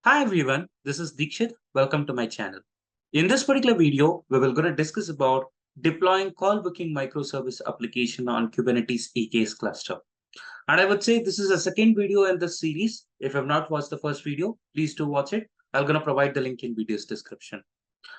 Hi everyone, this is Dikshit. Welcome to my channel. In this particular video, we will going to discuss about deploying call booking microservice application on Kubernetes EKS cluster. And I would say this is a second video in this series. If you have not watched the first video, please do watch it. I'm going to provide the link in video's description.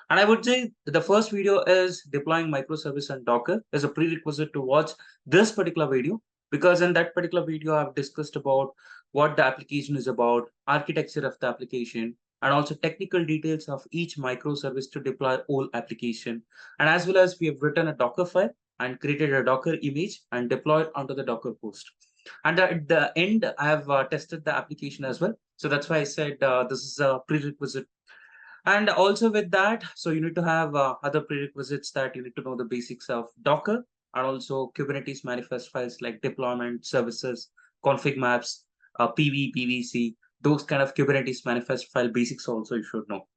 And I would say the first video is deploying microservice and Docker is a prerequisite to watch this particular video, because in that particular video, I've discussed about what the application is about, architecture of the application, and also technical details of each microservice to deploy whole application. And as well as we have written a Docker file and created a Docker image and deployed onto the Docker post. And at the end, I have tested the application as well. So that's why I said this is a prerequisite. And also with that, so you need to have other prerequisites that you need to know the basics of Docker and also Kubernetes manifest files like deployment, services, config maps, PV, PVC, those kind of Kubernetes manifest file basics also you should know.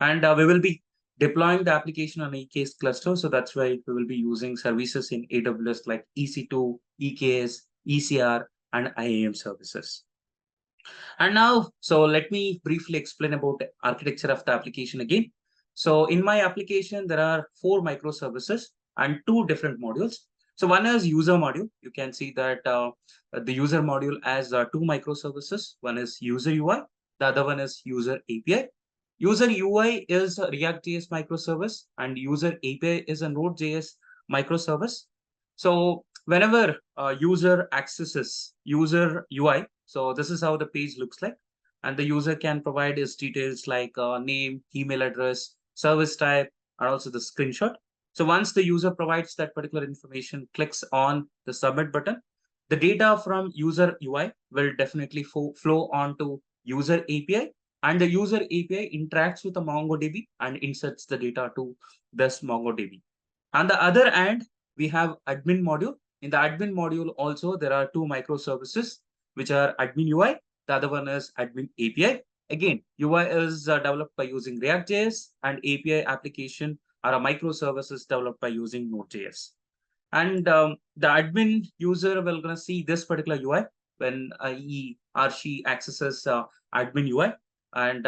And we will be deploying the application on EKS cluster. So that's why we will be using services in AWS like EC2, EKS, ECR, and IAM services. And now, so let me briefly explain about the architecture of the application again. So in my application, there are 4 microservices and 2 different modules. So one is user module. You can see that the user module has 2 microservices. One is user UI. The other one is user API. User UI is a React.js microservice and user API is a Node.js microservice. So whenever a user accesses user UI, so this is how the page looks like. And the user can provide his details like name, email address, service type, and also the screenshot. So once the user provides that particular information, clicks on the submit button, the data from user UI will definitely flow on to user API. And the user API interacts with the MongoDB and inserts the data to this MongoDB. On the other hand, we have admin module. In the admin module also, there are 2 microservices, which are admin UI. The other one is admin API. Again, UI is developed by using React.js and API application are a microservices developed by using Node.js. And the admin user will gonna see this particular UI when he or she accesses admin UI. And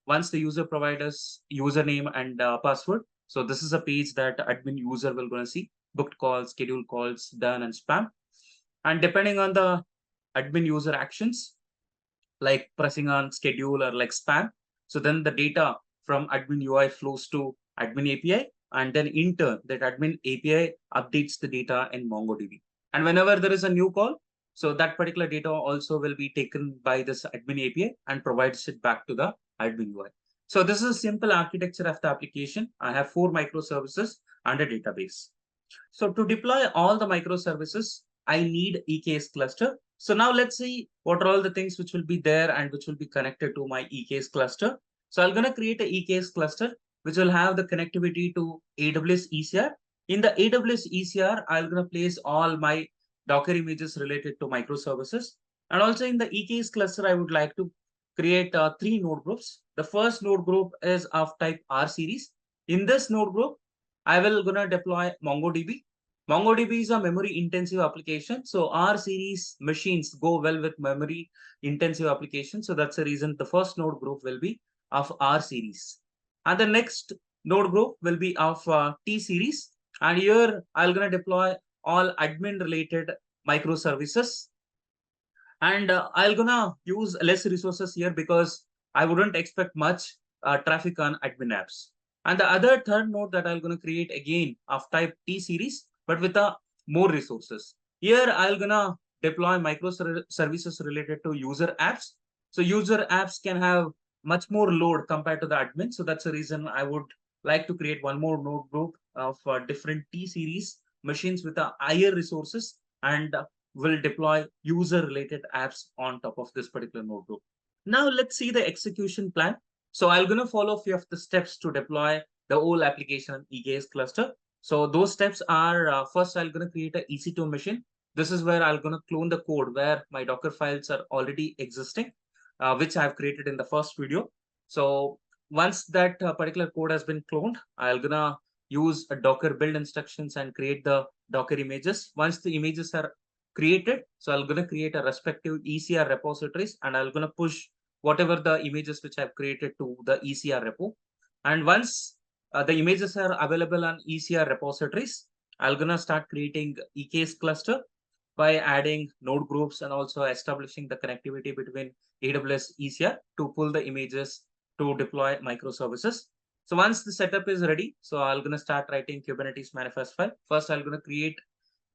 once the user provides us username and password, so this is a page that admin user will gonna see: booked calls, scheduled calls, done, and spam. And depending on the admin user actions, like pressing on schedule or like spam, so then the data from admin UI flows to admin API, and then in turn, that admin API updates the data in MongoDB. And whenever there is a new call, so that particular data also will be taken by this admin API and provides it back to the admin UI. So this is a simple architecture of the application. I have 4 microservices and a database. So to deploy all the microservices, I need EKS cluster. So now let's see what are all the things which will be there and which will be connected to my EKS cluster. So I'm going to create a EKS cluster, which will have the connectivity to AWS ECR. In the AWS ECR, I'm going to place all my Docker images related to microservices. And also in the EKS cluster, I would like to create 3 node groups. The first node group is of type R series. In this node group, I will gonna deploy MongoDB. MongoDB is a memory intensive application. So R series machines go well with memory intensive application. So that's the reason the first node group will be of R series. And the next node group will be of T series. And here I'm gonna deploy all admin related microservices. And I'm gonna use less resources here because I wouldn't expect much traffic on admin apps. And the other third node that I'm going to create again of type T series, but with a more resources. Here I'm going to deploy microservices related to user apps. So user apps can have much more load compared to the admin. So that's the reason I would like to create one more node group of different T series machines with a higher resources and will deploy user related apps on top of this particular node group. Now let's see the execution plan. So I'm going to follow a few of the steps to deploy the whole application on EKS cluster. So those steps are first, I'm going to create an EC2 machine. This is where I'm going to clone the code where my Docker files are already existing, which I've created in the first video. So once that particular code has been cloned, I'm going to use a Docker build instructions and create the Docker images. Once the images are created, so I'm going to create a respective ECR repositories and I'm going to push whatever the images which I've created to the ECR repo. And once the images are available on ECR repositories, I'm gonna start creating EKS cluster by adding node groups and also establishing the connectivity between AWS ECR to pull the images to deploy microservices. So once the setup is ready, so I'm gonna start writing Kubernetes manifest file. First, I'm gonna create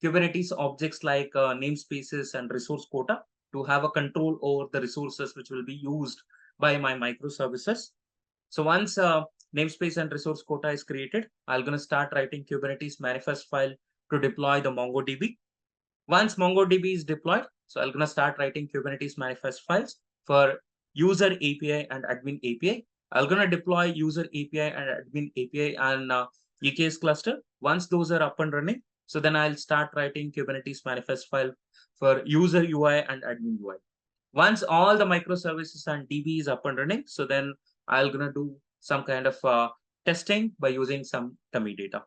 Kubernetes objects like namespaces and resource quota to have a control over the resources which will be used by my microservices. So once namespace and resource quota is created, I'm going to start writing Kubernetes manifest file to deploy the MongoDB. Once MongoDB is deployed, so I'm going to start writing Kubernetes manifest files for user API and admin API. I'm going to deploy user API and admin API on EKS cluster. Once those are up and running, so then I'll start writing Kubernetes manifest file for user UI and admin UI. Once all the microservices and DB is up and running, so then I'm going to do some kind of testing by using some dummy data.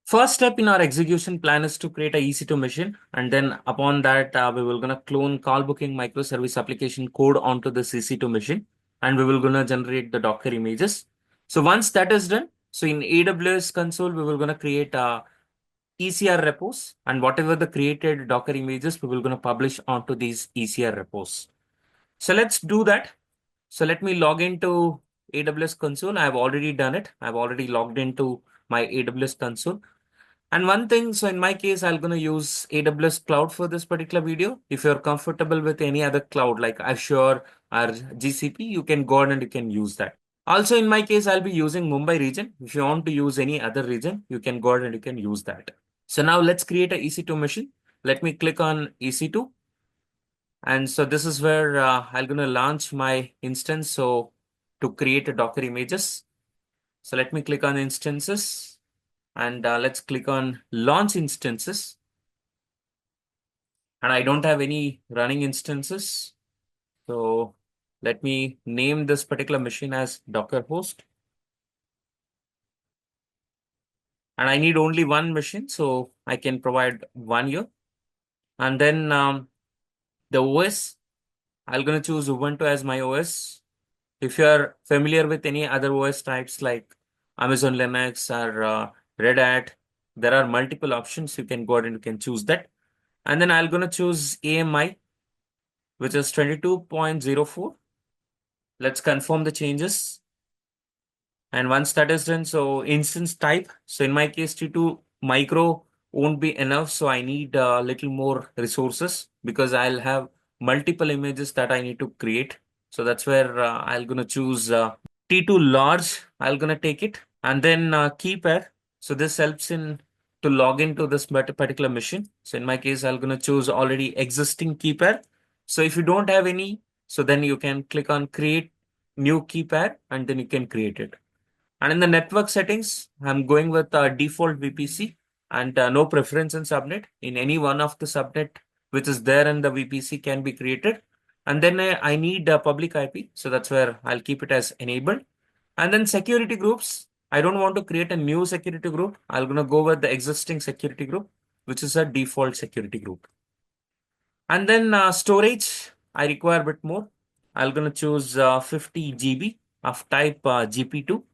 First step in our execution plan is to create a EC2 machine, and then upon that, we will gonna clone call booking microservice application code onto this EC2 machine, and we will gonna generate the Docker images. So once that is done, so in AWS console, we will gonna create ECR repos, and whatever the created Docker images, we will gonna publish onto these ECR repos. So let's do that. So let me log into AWS console. I've already done it. I've already logged into my AWS console. And one thing, so in my case, I'm going to use AWS Cloud for this particular video. If you're comfortable with any other cloud like Azure or GCP, you can go ahead and you can use that. Also, in my case, I'll be using Mumbai region. If you want to use any other region, you can go ahead and you can use that. So now let's create a EC2 machine. Let me click on EC2. And so this is where I'm going to launch my instance. So to create a Docker images. So let me click on instances. And let's click on launch instances. And I don't have any running instances. So let me name this particular machine as Docker host. And I need only one machine, so I can provide one here. And then the OS, I'm going to choose Ubuntu as my OS. If you're familiar with any other OS types like Amazon Linux or Red Hat, there are multiple options. You can go ahead and you can choose that. And then I'm going to choose AMI, which is 22.04. Let's confirm the changes. And once that is done, so instance type. So in my case, T2 micro won't be enough. So I need a little more resources because I'll have multiple images that I need to create. So that's where I'm going to choose T2 large. I'm going to take it. And then key pair. So this helps in to log into this particular machine. So in my case, I'm going to choose already existing key pair. So if you don't have any, so then you can click on create new key pair and then you can create it. And in the network settings, I'm going with default VPC and no preference in subnet. In any one of the subnet which is there in the VPC can be created. And then I need a public IP. So that's where I'll keep it as enabled. And then security groups. I don't want to create a new security group. I'm going to go with the existing security group, which is a default security group. And then storage, I require a bit more. I'm going to choose 50 GB of type GP2.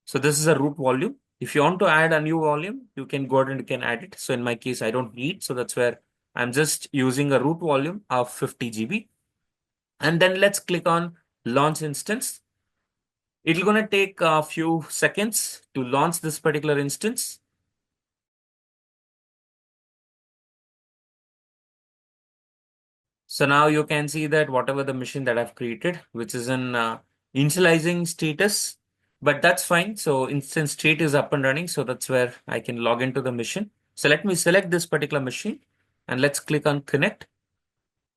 So this is a root volume. If you want to add a new volume, you can go ahead and you can add it. So in my case, I don't need. So that's where I'm just using a root volume of 50 GB. And then let's click on launch instance. It's going to take a few seconds to launch this particular instance. So now you can see that whatever the machine that I've created, which is in initializing status, but that's fine. So instance state is up and running. So that's where I can log into the machine. So let me select this particular machine and let's click on connect.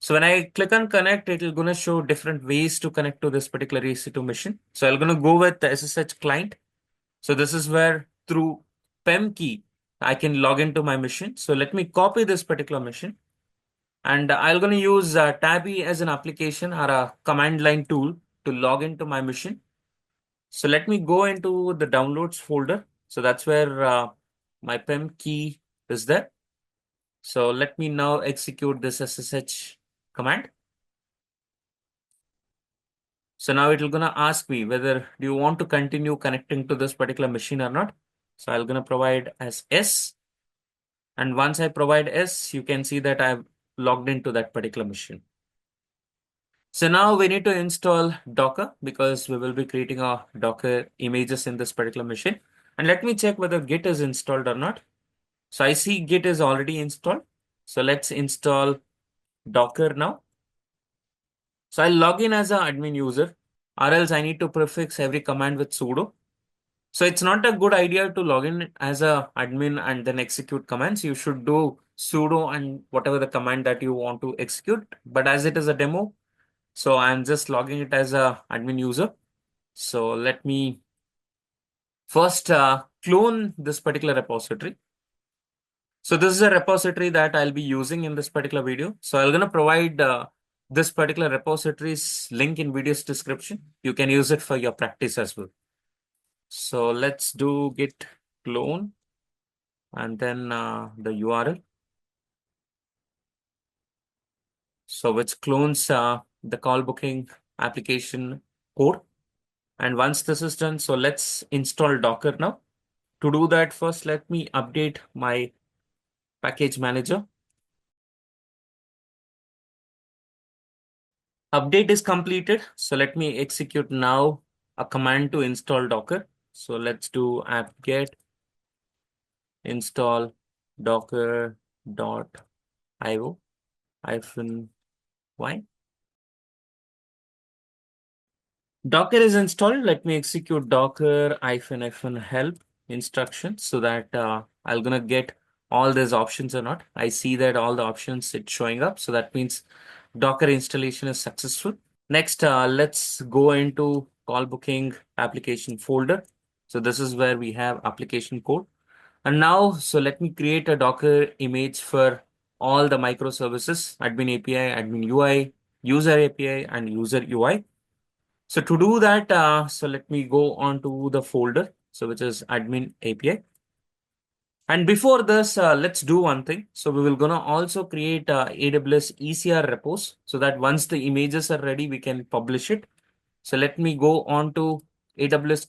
So when I click on connect, it will gonna show different ways to connect to this particular EC2 machine. So I'm gonna go with the SSH client. So this is where through PEM key, I can log into my machine. So let me copy this particular machine. And I'm going to use Tabby as an application or a command line tool to log into my machine. So let me go into the downloads folder. So that's where my PEM key is there. So let me now execute this SSH command. So now it will gonna ask me whether do you want to continue connecting to this particular machine or not. So I'm gonna provide as yes. And once I provide yes, you can see that I've logged into that particular machine. So now we need to install Docker because we will be creating a Docker images in this particular machine. And let me check whether Git is installed or not. So I see Git is already installed. So let's install Docker now. So I'll log in as an admin user, or else I need to prefix every command with sudo. So it's not a good idea to log in as a admin and then execute commands. You should do sudo and whatever the command that you want to execute. But as it is a demo, so I'm just logging it as a admin user. So let me first clone this particular repository. So this is a repository that I'll be using in this particular video. So I'm going to provide this particular repository's link in video's description. You can use it for your practice as well. So let's do git clone and then the URL. So which clones the call booking application code. And once this is done, so let's install Docker now. To do that, first let me update my package manager. Update is completed. So let me execute now a command to install Docker. So let's do apt-get install docker.io -y. Docker is installed. Let me execute docker -help instructions so that I'm gonna get all these options or not. I see that all the options it's showing up. So that means Docker installation is successful. Next, let's go into call booking application folder. So this is where we have application code. And now, so let me create a Docker image for all the microservices, admin API, admin UI, user API, and user UI. So to do that, so let me go on to the folder, so which is admin API. And before this, let's do one thing. So we will gonna also create AWS ECR repos so that once the images are ready, we can publish it. So let me go on to AWS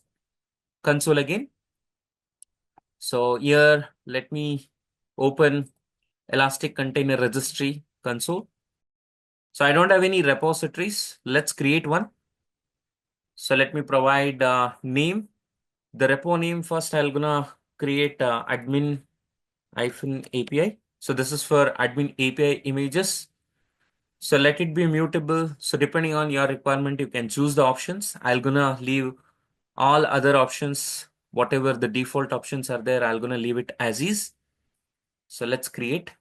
console again. So here, let me open Elastic Container Registry console. So I don't have any repositories. Let's create one. So let me provide name. The repo name first, I'm gonna create admin -API. So this is for admin API images. So let it be mutable. So depending on your requirement, you can choose the options. I'm gonna leave all other options, whatever the default options are there, I'm gonna leave it as is. So let's create.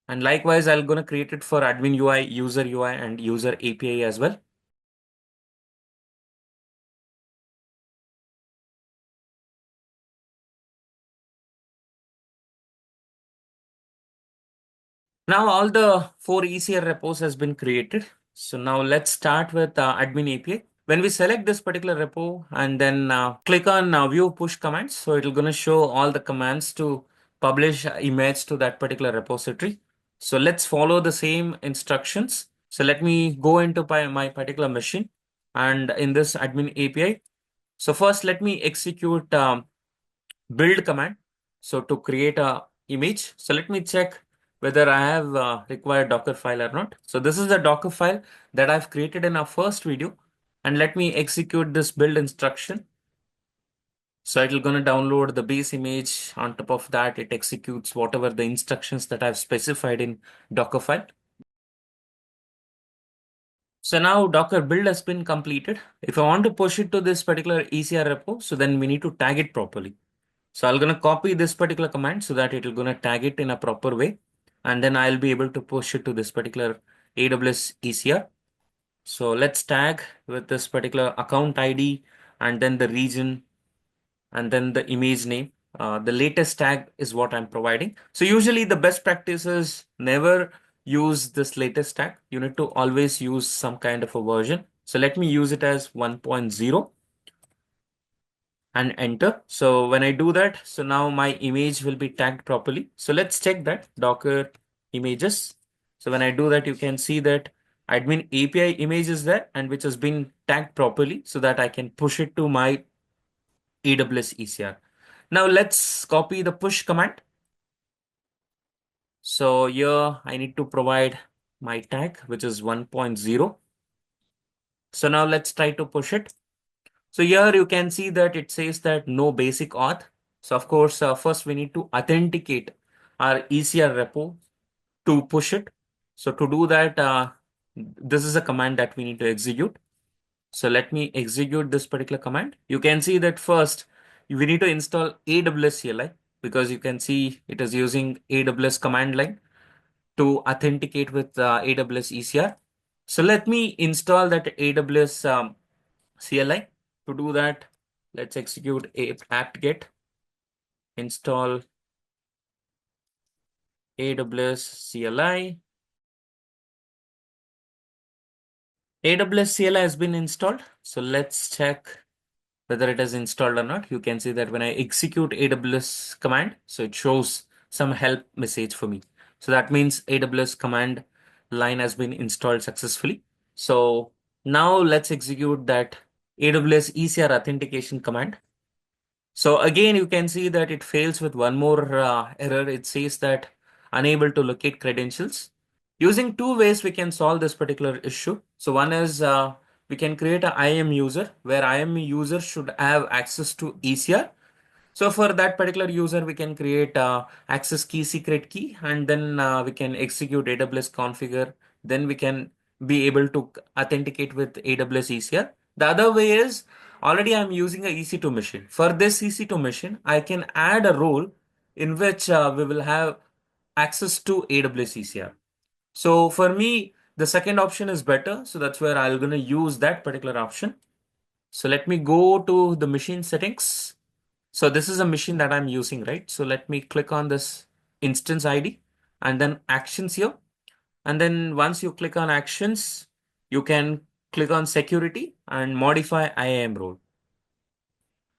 And likewise, I'm gonna create it for admin UI, user UI, and user API as well. Now all the 4 ECR repos has been created. So now let's start with admin API. When we select this particular repo and then click on view push commands, so it'll gonna show all the commands to publish image to that particular repository. So let's follow the same instructions. So let me go into my particular machine and in this admin API. So first let me execute build command. So to create a image, so let me check whether I have required Docker file or not. So this is the Docker file that I've created in our first video. And let me execute this build instruction. So it will gonna download the base image. On top of that, it executes whatever the instructions that I've specified in Docker file. So now Docker build has been completed. If I want to push it to this particular ECR repo, so then we need to tag it properly. So I'm gonna copy this particular command so that it will gonna tag it in a proper way. And then I'll be able to push it to this particular AWS ECR. So let's tag with this particular account ID and then the region and then the image name. The latest tag is what I'm providing. So usually the best practice is never use this latest tag. You need to always use some kind of a version. So let me use it as 1.0 and enter. So when I do that, so now my image will be tagged properly. So let's check that Docker images. So when I do that, you can see that admin API image is there and which has been tagged properly so that I can push it to my AWS ECR. Now let's copy the push command. So here I need to provide my tag, which is 1.0. So now let's try to push it. So here you can see that it says that no basic auth. So of course, first we need to authenticate our ECR repo to push it. So to do that, this is a command that we need to execute. So let me execute this particular command. You can see that first we need to install AWS CLI because you can see it is using AWS command line to authenticate with AWS ECR. So let me install that AWS CLI. To do that, let's execute apt-get install AWS CLI. AWS CLI has been installed. So let's check whether it is installed or not. You can see that when I execute AWS command, so it shows some help message for me. So that means AWS command line has been installed successfully. So now let's execute that AWS ECR authentication command. So again, you can see that it fails with one more error. It says that unable to locate credentials. Using two ways we can solve this particular issue. So one is we can create an IAM user where IAM user should have access to ECR. So for that particular user, we can create access key secret key, and then we can execute AWS configure. Then we can be able to authenticate with AWS ECR. The other way is already I'm using a EC2 machine. For this EC2 machine, I can add a role in which we will have access to AWS ECR. So for me, the second option is better. So that's where I'm going to use that particular option. So let me go to the machine settings. So this is a machine that I'm using, right? So let me click on this instance ID and then actions here. And then once you click on actions, you can click on security and modify IAM role.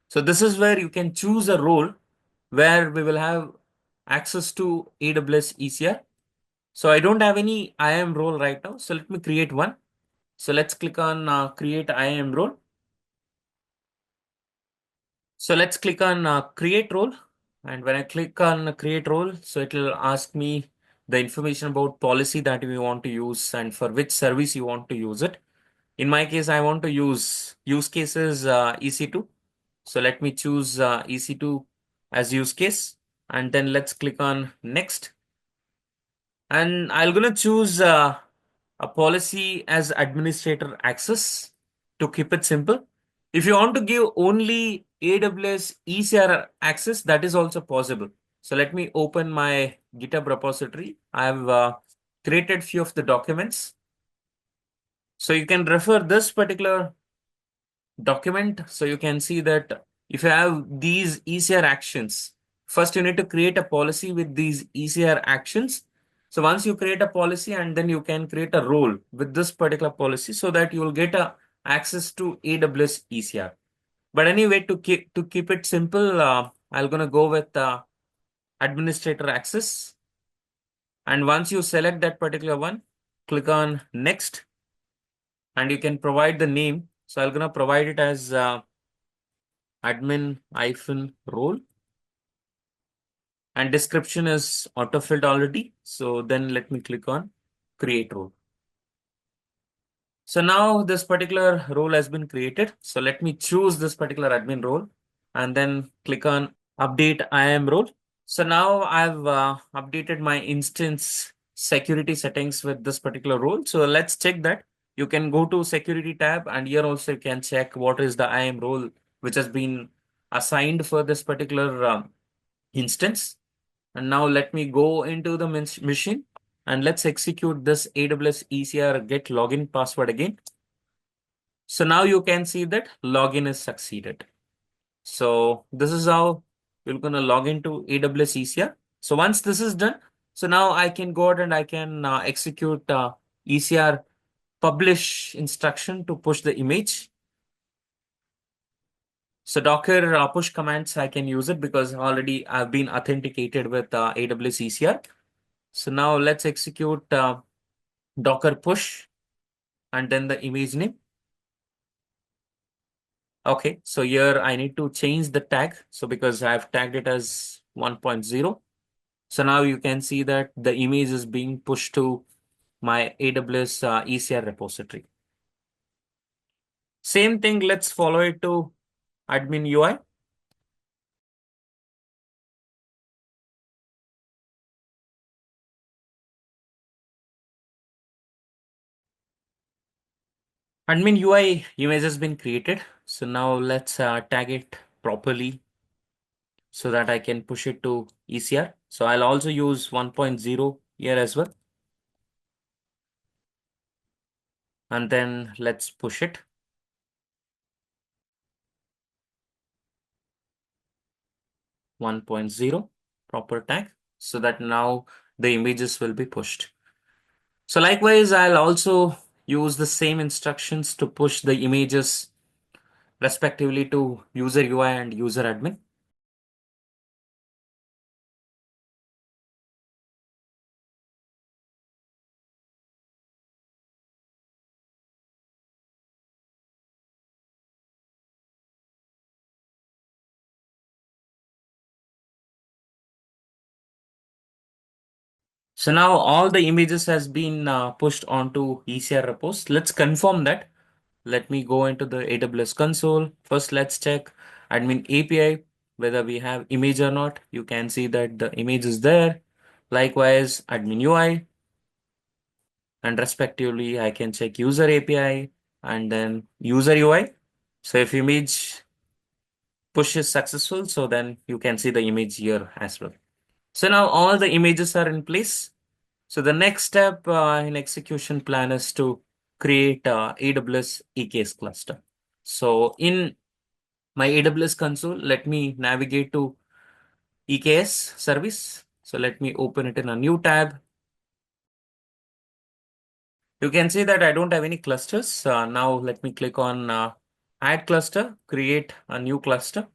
So this is where you can choose a role where we will have access to AWS ECR. So I don't have any IAM role right now. So let me create one. So let's click on create IAM role. So let's click on create role. And when I click on create role, so it will ask me the information about policy that we want to use and for which service you want to use it. In my case, I want to use cases EC2. So let me choose EC2 as use case. And then let's click on next. And I'm going to choose a policy as administrator access to keep it simple. If you want to give only AWS ECR access, that is also possible. So let me open my GitHub repository. I have created few of the documents. So you can refer this particular document. So you can see that if you have these ECR actions, first you need to create a policy with these ECR actions. So once you create a policy and then you can create a role with this particular policy so that you will get a access to AWS ECR. But anyway, to keep it simple, I'm gonna go with administrator access. And once you select that particular one, click on next, and you can provide the name. So I'm gonna provide it as admin-role, and description is auto-filled already. So then let me click on create role. So now this particular role has been created. So let me choose this particular admin role and then click on update IAM role. So now I've updated my instance security settings with this particular role. So let's check that. You can go to security tab and here also you can check what is the IAM role which has been assigned for this particular instance. And now let me go into the machine and let's execute this AWS ECR get login password again. So now you can see that login is succeeded. So this is how you're going to log into AWS ECR. So once this is done, so now I can go ahead and I can execute ECR publish instruction to push the image. So Docker push commands, I can use it because already I've been authenticated with AWS ECR. So now let's execute Docker push. and then the image name. Okay, so here I need to change the tag. So because I've tagged it as 1.0. So now you can see that the image is being pushed to my AWS ECR repository. Same thing, let's follow it to admin UI. Admin UI image has been created. So now let's tag it properly so that I can push it to ECR. So I'll also use 1.0 here as well. And then let's push it. One point zero proper tag so that now the images will be pushed. So likewise, I'll also use the same instructions to push the images respectively to user UI and user admin. So now all the images has been pushed onto ECR repos. Let's confirm that. Let me go into the AWS console. First, let's check admin API, whether we have image or not. You can see that the image is there. Likewise, admin UI, and respectively, I can check user API and then user UI. So if image push is successful, so then you can see the image here as well. So now all the images are in place. So the next step in execution plan is to create AWS EKS cluster. So in my AWS console, let me navigate to EKS service. So let me open it in a new tab. You can see that I don't have any clusters. Now let me click on add cluster, create a new cluster.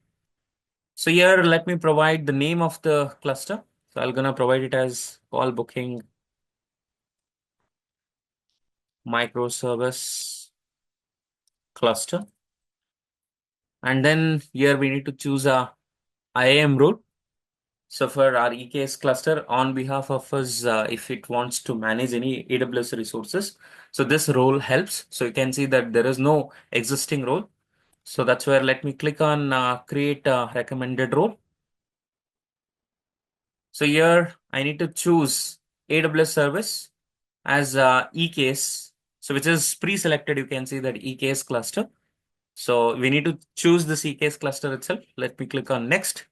So here, let me provide the name of the cluster. So I'm gonna provide it as call booking microservice cluster. And then here we need to choose a IAM role. So for our EKS cluster, on behalf of us, if it wants to manage any AWS resources, so this role helps. So you can see that there is no existing role. So that's where let me click on create a recommended role. So here I need to choose AWS service as EKS. So which is pre-selected. You can see that EKS cluster. So we need to choose this EKS cluster itself. Let me click on next.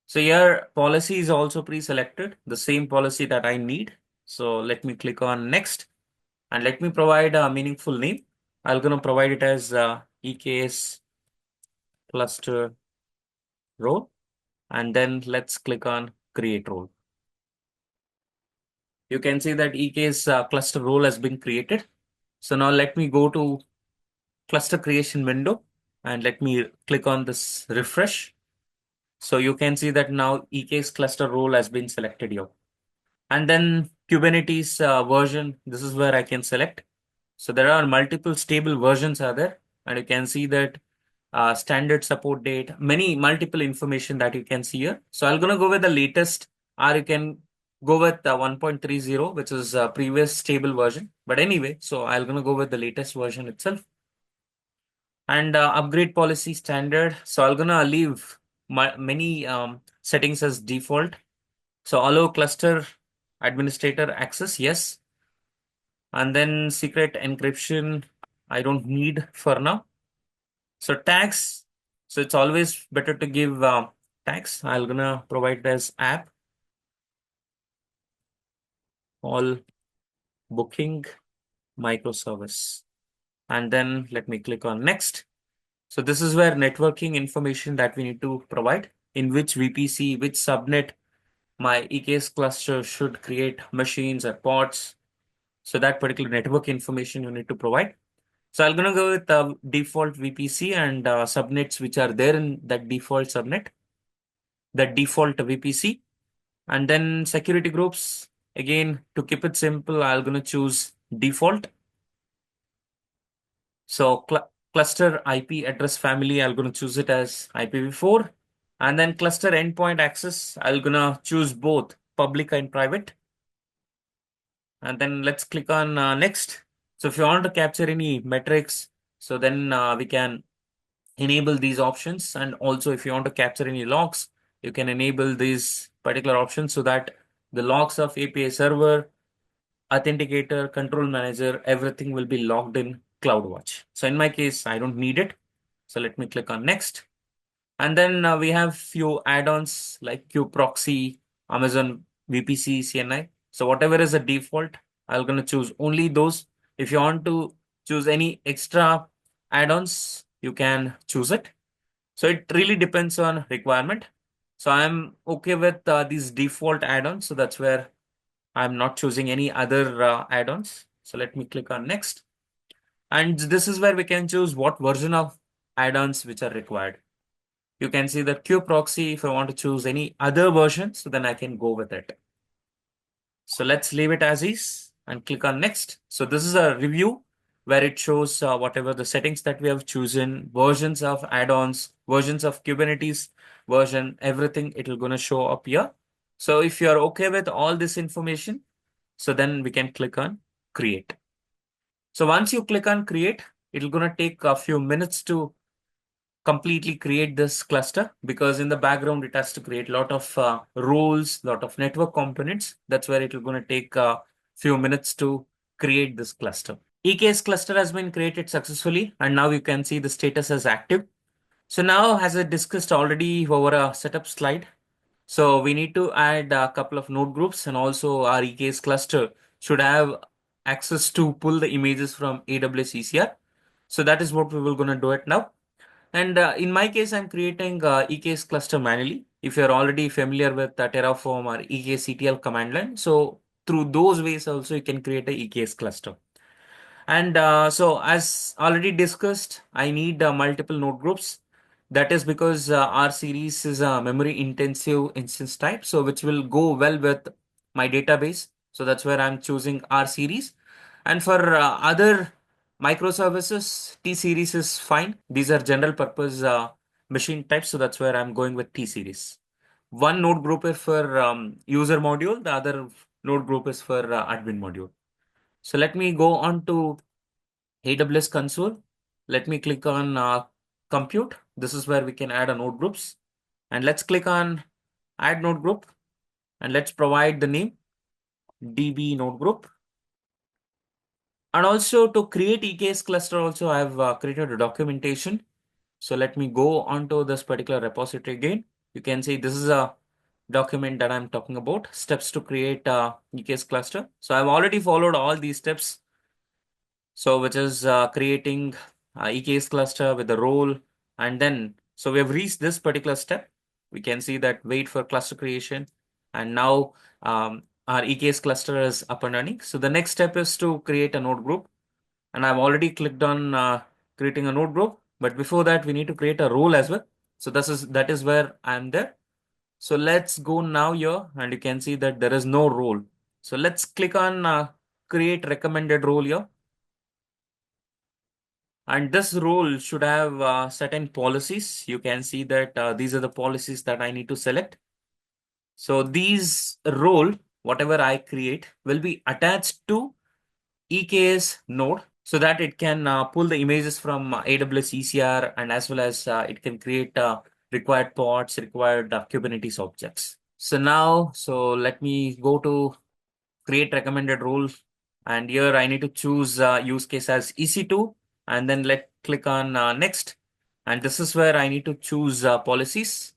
So here policy is also pre-selected, the same policy that I need. So let me click on next and let me provide a meaningful name. I'm going to provide it as EKS cluster role. And then let's click on create role. You can see that EKS cluster role has been created. So now let me go to cluster creation window and let me click on this refresh. So you can see that now EKS cluster role has been selected here. And then Kubernetes version, this is where I can select. So there are multiple stable versions are there, and you can see that standard support date, many multiple information that you can see here. So I'm gonna go with the latest, or you can go with 1.30, which is a previous stable version. But anyway, so I'm gonna go with the latest version itself. And upgrade policy standard. So I'm gonna leave many settings as default. So allow cluster administrator access, yes. And then secret encryption, I don't need for now. So tags, so it's always better to give tags. I'm gonna provide as app all booking microservice. And then let me click on next. So this is where networking information that we need to provide, in which VPC, which subnet my EKS cluster should create machines or pods. So that particular network information you need to provide. So I'm gonna go with default VPC and subnets which are there in that default subnet, the default VPC, and then security groups. Again, to keep it simple, I'm gonna choose default. So cluster IP address family, I'm going to choose it as IPv4. And then cluster endpoint access, I'm going to choose both public and private. And then let's click on next. So if you want to capture any metrics, so then we can enable these options. And also if you want to capture any logs, you can enable these particular options so that the logs of API server, authenticator, control manager, everything will be logged in CloudWatch. So in my case, I don't need it. So let me click on next. And then we have few add-ons like kubeproxy, Amazon VPC, CNI. So whatever is the default, I'm going to choose only those. If you want to choose any extra add-ons, you can choose it. So it really depends on requirement. So I'm okay with these default add-ons. So that's where I'm not choosing any other add-ons. So let me click on next. And this is where we can choose what version of add-ons which are required. You can see that kubeproxy, if I want to choose any other version, so then I can go with it. So let's leave it as is and click on next. So this is a review where it shows whatever the settings that we have chosen, versions of add-ons, versions of Kubernetes version, everything it will going to show up here. So if you're okay with all this information, so then we can click on create. So once you click on create, it'll going to take a few minutes to completely create this cluster, because in the background it has to create a lot of roles, lot of network components. That's where it will going to take a few minutes to create this cluster. EKS cluster has been created successfully, and now you can see the status as active. So now, as I discussed already over a setup slide, so we need to add a couple of node groups, and also our EKS cluster should have access to pull the images from AWS ECR. So that is what we will going to do it now. And in my case, I'm creating EKS cluster manually. If you're already familiar with Terraform or EKS ETL command line, so through those ways also you can create a EKS cluster. And so as already discussed, I need multiple node groups. That is because R series is a memory intensive instance type, so which will go well with my database. So that's where I'm choosing R series. And for other microservices, T series is fine. These are general purpose machine types. So that's where I'm going with T series. One node group is for user module. The other node group is for admin module. So let me go on to AWS console. Let me click on compute. This is where we can add a node groups. And let's click on add node group. And let's provide the name DB node group. And also to create EKS cluster also, I have created a documentation. So let me go onto this particular repository again. You can see this is a document that I'm talking about, steps to create a EKS cluster. So I've already followed all these steps. So which is creating EKS cluster with the role. And then, so we have reached this particular step. We can see that wait for cluster creation. And now our EKS cluster is up and running. So the next step is to create a node group. And I've already clicked on creating a node group. But before that, we need to create a role as well. So that is where I'm there. So let's go now here, and you can see that there is no role. So let's click on create recommended role here. And this role should have certain policies. You can see that these are the policies that I need to select. So these role, whatever I create, will be attached to EKS node so that it can pull the images from AWS ECR, and as well as it can create required pods, required Kubernetes objects. So now, so let me go to create recommended role. And here I need to choose use case as EC2, and then click on next. And this is where I need to choose policies.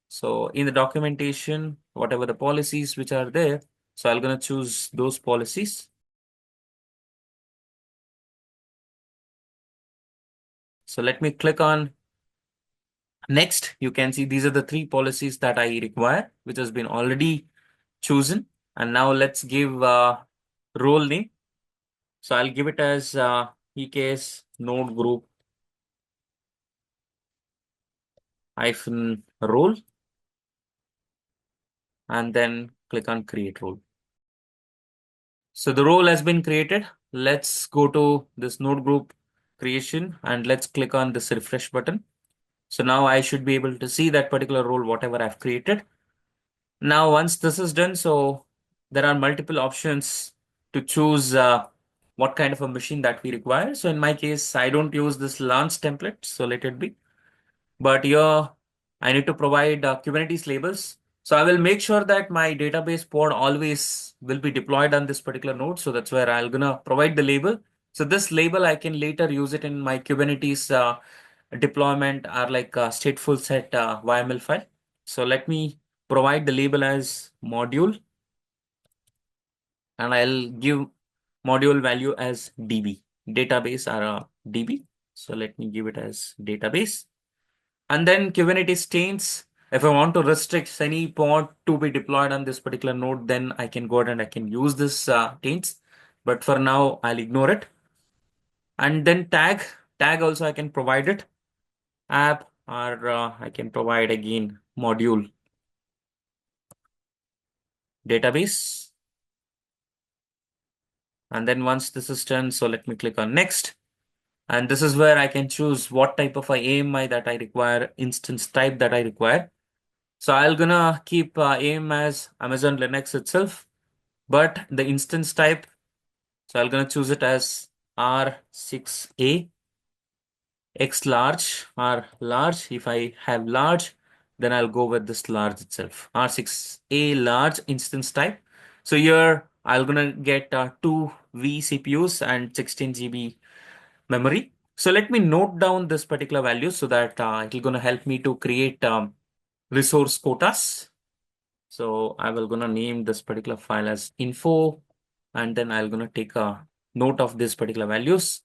So in the documentation, whatever the policies which are there, so I'm going to choose those policies. So let me click on next. You can see these are the three policies that I require, which has been already chosen. And now let's give role name. So I'll give it as EKS node group hyphen role, and then click on create role. So the role has been created. Let's go to this node group creation, and let's click on this refresh button. So now I should be able to see that particular role, whatever I've created. Now, once this is done, so there are multiple options to choose what kind of a machine that we require. So in my case, I don't use this launch template, so let it be. But here, I need to provide Kubernetes labels. So I will make sure that my database pod always will be deployed on this particular node. So that's where I'm gonna provide the label. So this label, I can later use it in my Kubernetes deployment or like a stateful set YML file. So let me provide the label as module, and I'll give module value as DB, database or DB. So let me give it as database. And then Kubernetes taints. If I want to restrict any pod to be deployed on this particular node, then I can go ahead and I can use this taints. But for now, I'll ignore it. And then tag also I can provide it. App, or I can provide again module database. And then once this is done, so let me click on next. And this is where I can choose what type of a AMI that I require, instance type that I require. So I'm gonna keep AIM as Amazon Linux itself, but the instance type, so I'm gonna choose it as R6A X large or large. If I have large, then I'll go with this large itself, R6A large instance type. So here I'm gonna get 2 vCPUs and 16 GB memory. So let me note down this particular value so that it will gonna help me to create resource quotas. So I will gonna name this particular file as info, and then I'm gonna take a note of this particular values.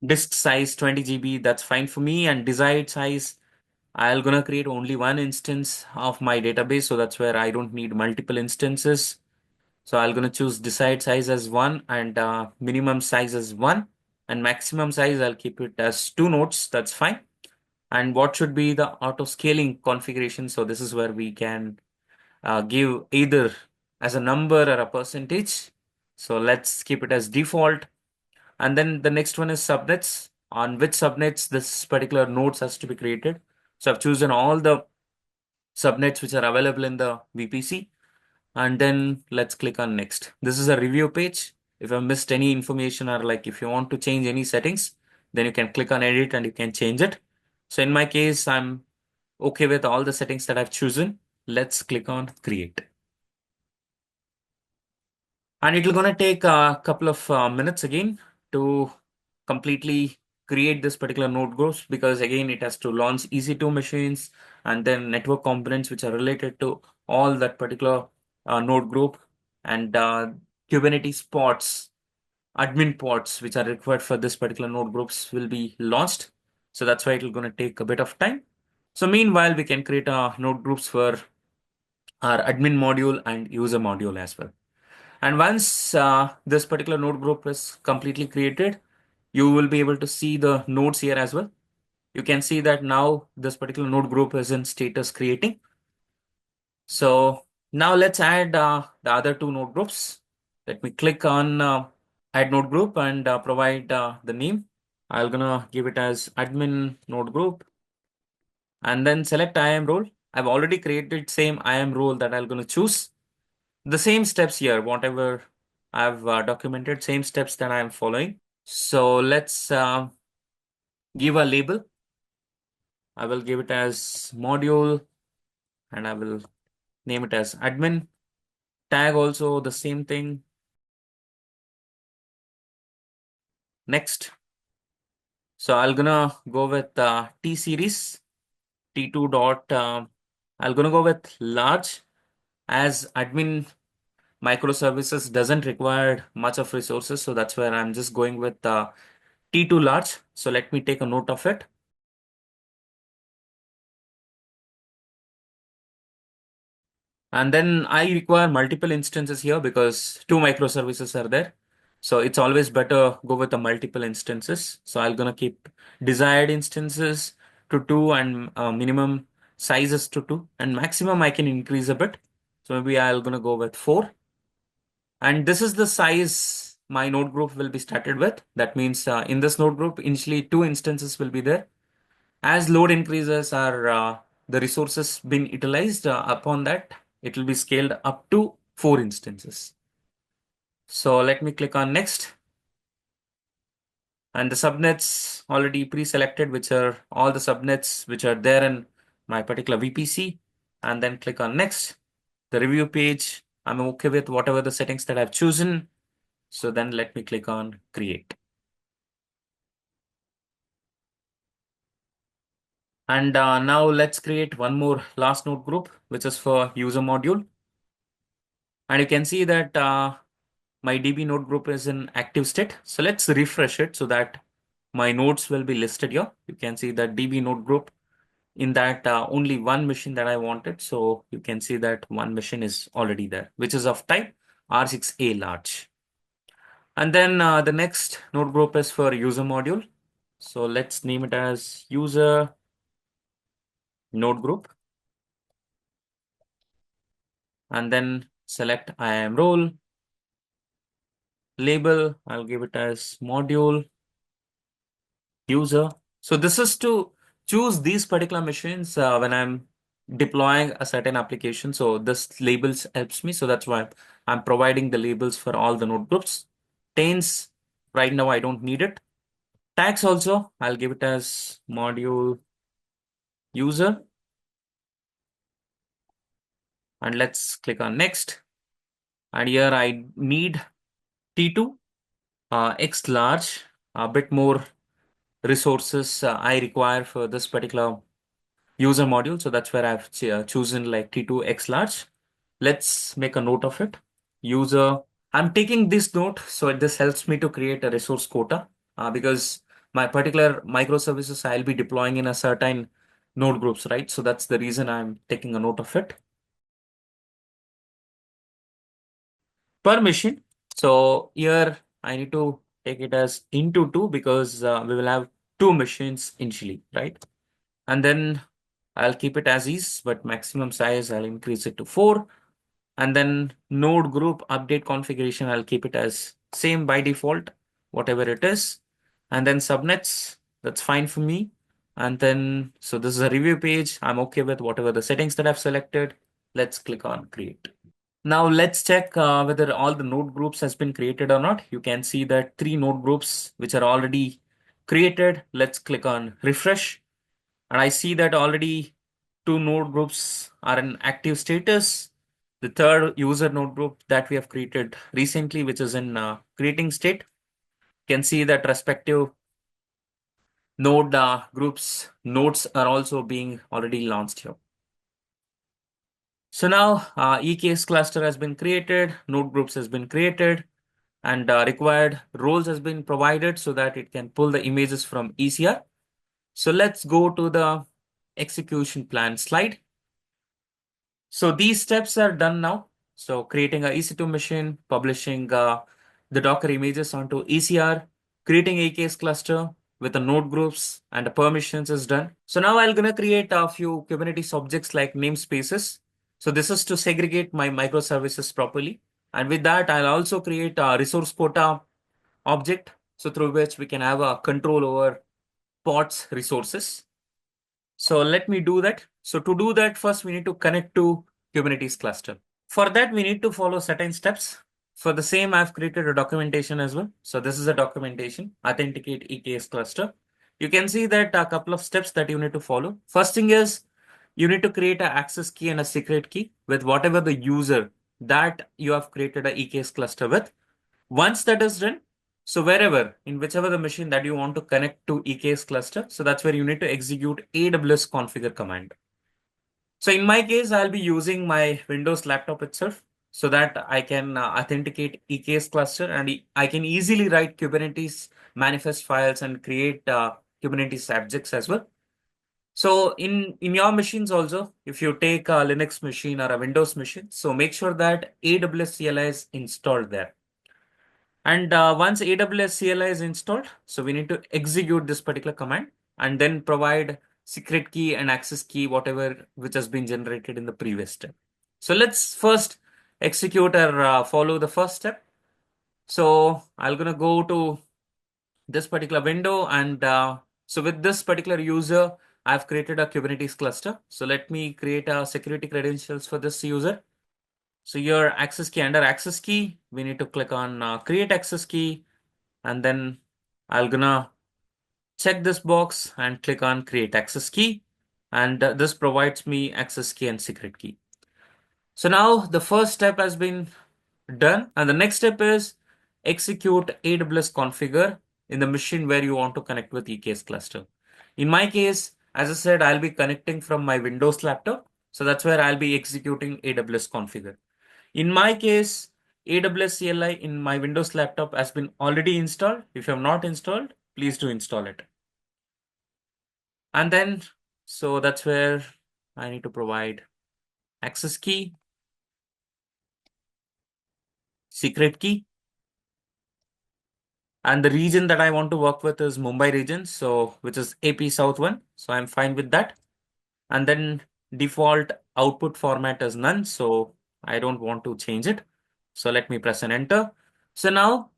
Disk size 20 GB, that's fine for me. And desired size, I'm gonna create only one instance of my database. So that's where I don't need multiple instances. So I'm gonna choose desired size as 1 and minimum size as 1. And maximum size, I'll keep it as 2 nodes. That's fine. And what should be the auto scaling configuration? So this is where we can give either as a number or a percentage. So let's keep it as default. And then the next one is subnets. On which subnets this particular nodes has to be created. So I've chosen all the subnets which are available in the VPC. And then let's click on next. This is a review page. If I've missed any information or like if you want to change any settings, then you can click on edit and you can change it. So in my case, I'm okay with all the settings that I've chosen. Let's click on create. And it will gonna take a couple of minutes again to completely create this particular node groups, because again it has to launch EC2 machines and then network components which are related to all that particular node group, and Kubernetes pods, admin pods which are required for this particular node groups will be launched. So that's why it will gonna take a bit of time. So meanwhile, we can create node groups for our admin module and user module as well. And once this particular node group is completely created, you will be able to see the nodes here as well. You can see that now this particular node group is in status creating. So now let's add the other 2 node groups. Let me click on add node group and provide the name. I'm gonna give it as admin node group and then select IAM role. I've already created same IAM role that I'm gonna choose. The same steps here, whatever I've documented, same steps that I'm following. So let's give a label. I will give it as module and I will name it as admin. Tag also the same thing. Next. So I'm gonna go with T series, T2 dot, I'm gonna go with large, as admin microservices doesn't require much of resources. So that's where I'm just going with T2 large. So let me take a note of it. And then I require multiple instances here because 2 microservices are there. So it's always better go with the multiple instances. So I'm gonna keep desired instances to 2 and minimum sizes to 2, and maximum I can increase a bit. So maybe I'm gonna go with 4. And this is the size my node group will be started with. That means in this node group, initially 2 instances will be there. As load increases or the resources been utilized, upon that, it will be scaled up to 4 instances. So let me click on next. And the subnets already pre-selected, which are all the subnets which are there in my particular VPC. And then click on next. The review page, I'm okay with whatever the settings that I've chosen. So then let me click on create. And now let's create one more last node group, which is for user module. And you can see that my DB node group is in active state. So let's refresh it so that my nodes will be listed here. You can see that DB node group in that only one machine that I wanted. So you can see that one machine is already there, which is of type R6A large. And then the next node group is for user module. So let's name it as user node group. And then select IAM role. Label, I'll give it as module user. So this is to choose these particular machines when I'm deploying a certain application. So this labels helps me. So that's why I'm providing the labels for all the node groups. Tains, right now I don't need it. Tags also, I'll give it as module user. And let's click on next. And here I need T2, X large, a bit more resources I require for this particular user module. So that's where I've chosen like T2X large. Let's make a note of it. User, I'm taking this note. So this helps me to create a resource quota because my particular microservices I'll be deploying in a certain node groups, right? So that's the reason I'm taking a note of it. Permission. So here I need to take it as into 2 because we will have 2 machines initially, right? And then I'll keep it as is, but maximum size, I'll increase it to 4. And then node group update configuration, I'll keep it as same by default, whatever it is. And then subnets, that's fine for me. And then, so this is a review page. I'm okay with whatever the settings that I've selected. Let's click on create. Now let's check whether all the node groups has been created or not. You can see that 3 node groups which are already created. Let's click on refresh. And I see that already 2 node groups are in active status. The third user node group that we have created recently, which is in creating state, you can see that respective node groups nodes are also being already launched here. So now EKS cluster has been created, node groups has been created, and required roles has been provided so that it can pull the images from ECR. So let's go to the execution plan slide. So these steps are done now. So creating a EC2 machine, publishing the Docker images onto ECR, creating AKS cluster with the node groups and the permissions is done. So now I'm going to create a few Kubernetes objects like namespaces. So this is to segregate my microservices properly. And with that, I'll also create a resource quota object. So through which we can have a control over pods resources. So let me do that. So to do that, first we need to connect to Kubernetes cluster. For that, we need to follow certain steps. For the same, I've created a documentation as well. So this is a documentation, authenticate EKS cluster. You can see that a couple of steps that you need to follow. First thing is you need to create an access key and a secret key with whatever the user that you have created a EKS cluster with. Once that is done, so wherever, in whichever the machine that you want to connect to EKS cluster, so that's where you need to execute AWS configure command. So in my case, I'll be using my Windows laptop itself so that I can authenticate EKS cluster and I can easily write Kubernetes manifest files and create Kubernetes objects as well. So in your machines also, if you take a Linux machine or a Windows machine, so make sure that AWS CLI is installed there. And once AWS CLI is installed, so we need to execute this particular command and then provide secret key and access key, whatever which has been generated in the previous step. So let's first execute or follow the first step. So I'm gonna go to this particular window, and so with this particular user, I've created a Kubernetes cluster. So let me create a security credentials for this user. So your access key, under access key, we need to click on create access key, and then I'm gonna check this box and click on create access key, and this provides me access key and secret key. So now the first step has been done, and the next step is execute AWS configure in the machine where you want to connect with EKS cluster. In my case, as I said, I'll be connecting from my Windows laptop, so that's where I'll be executing AWS configure. In my case, AWS CLI in my Windows laptop has been already installed. If you have not installed, please do install it. And then, so that's where I need to provide access key, secret key, and the region that I want to work with is Mumbai region, so which is AP South 1. So I'm fine with that. And then default output format is none, so I don't want to change it. So let me press an enter. So now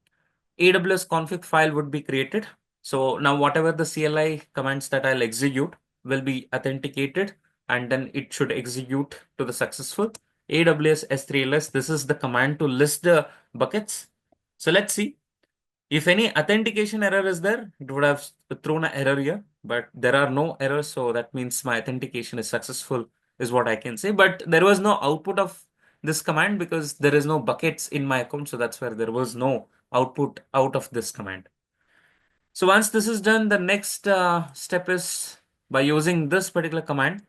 AWS config file would be created. So now whatever the CLI commands that I'll execute will be authenticated, and then it should execute to the successful AWS S3LS. This is the command to list the buckets. So let's see. If any authentication error is there, it would have thrown an error here, but there are no errors. So that means my authentication is successful, is what I can say. But there was no output of this command because there is no buckets in my account. So that's where there was no output out of this command. So once this is done, the next step is by using this particular command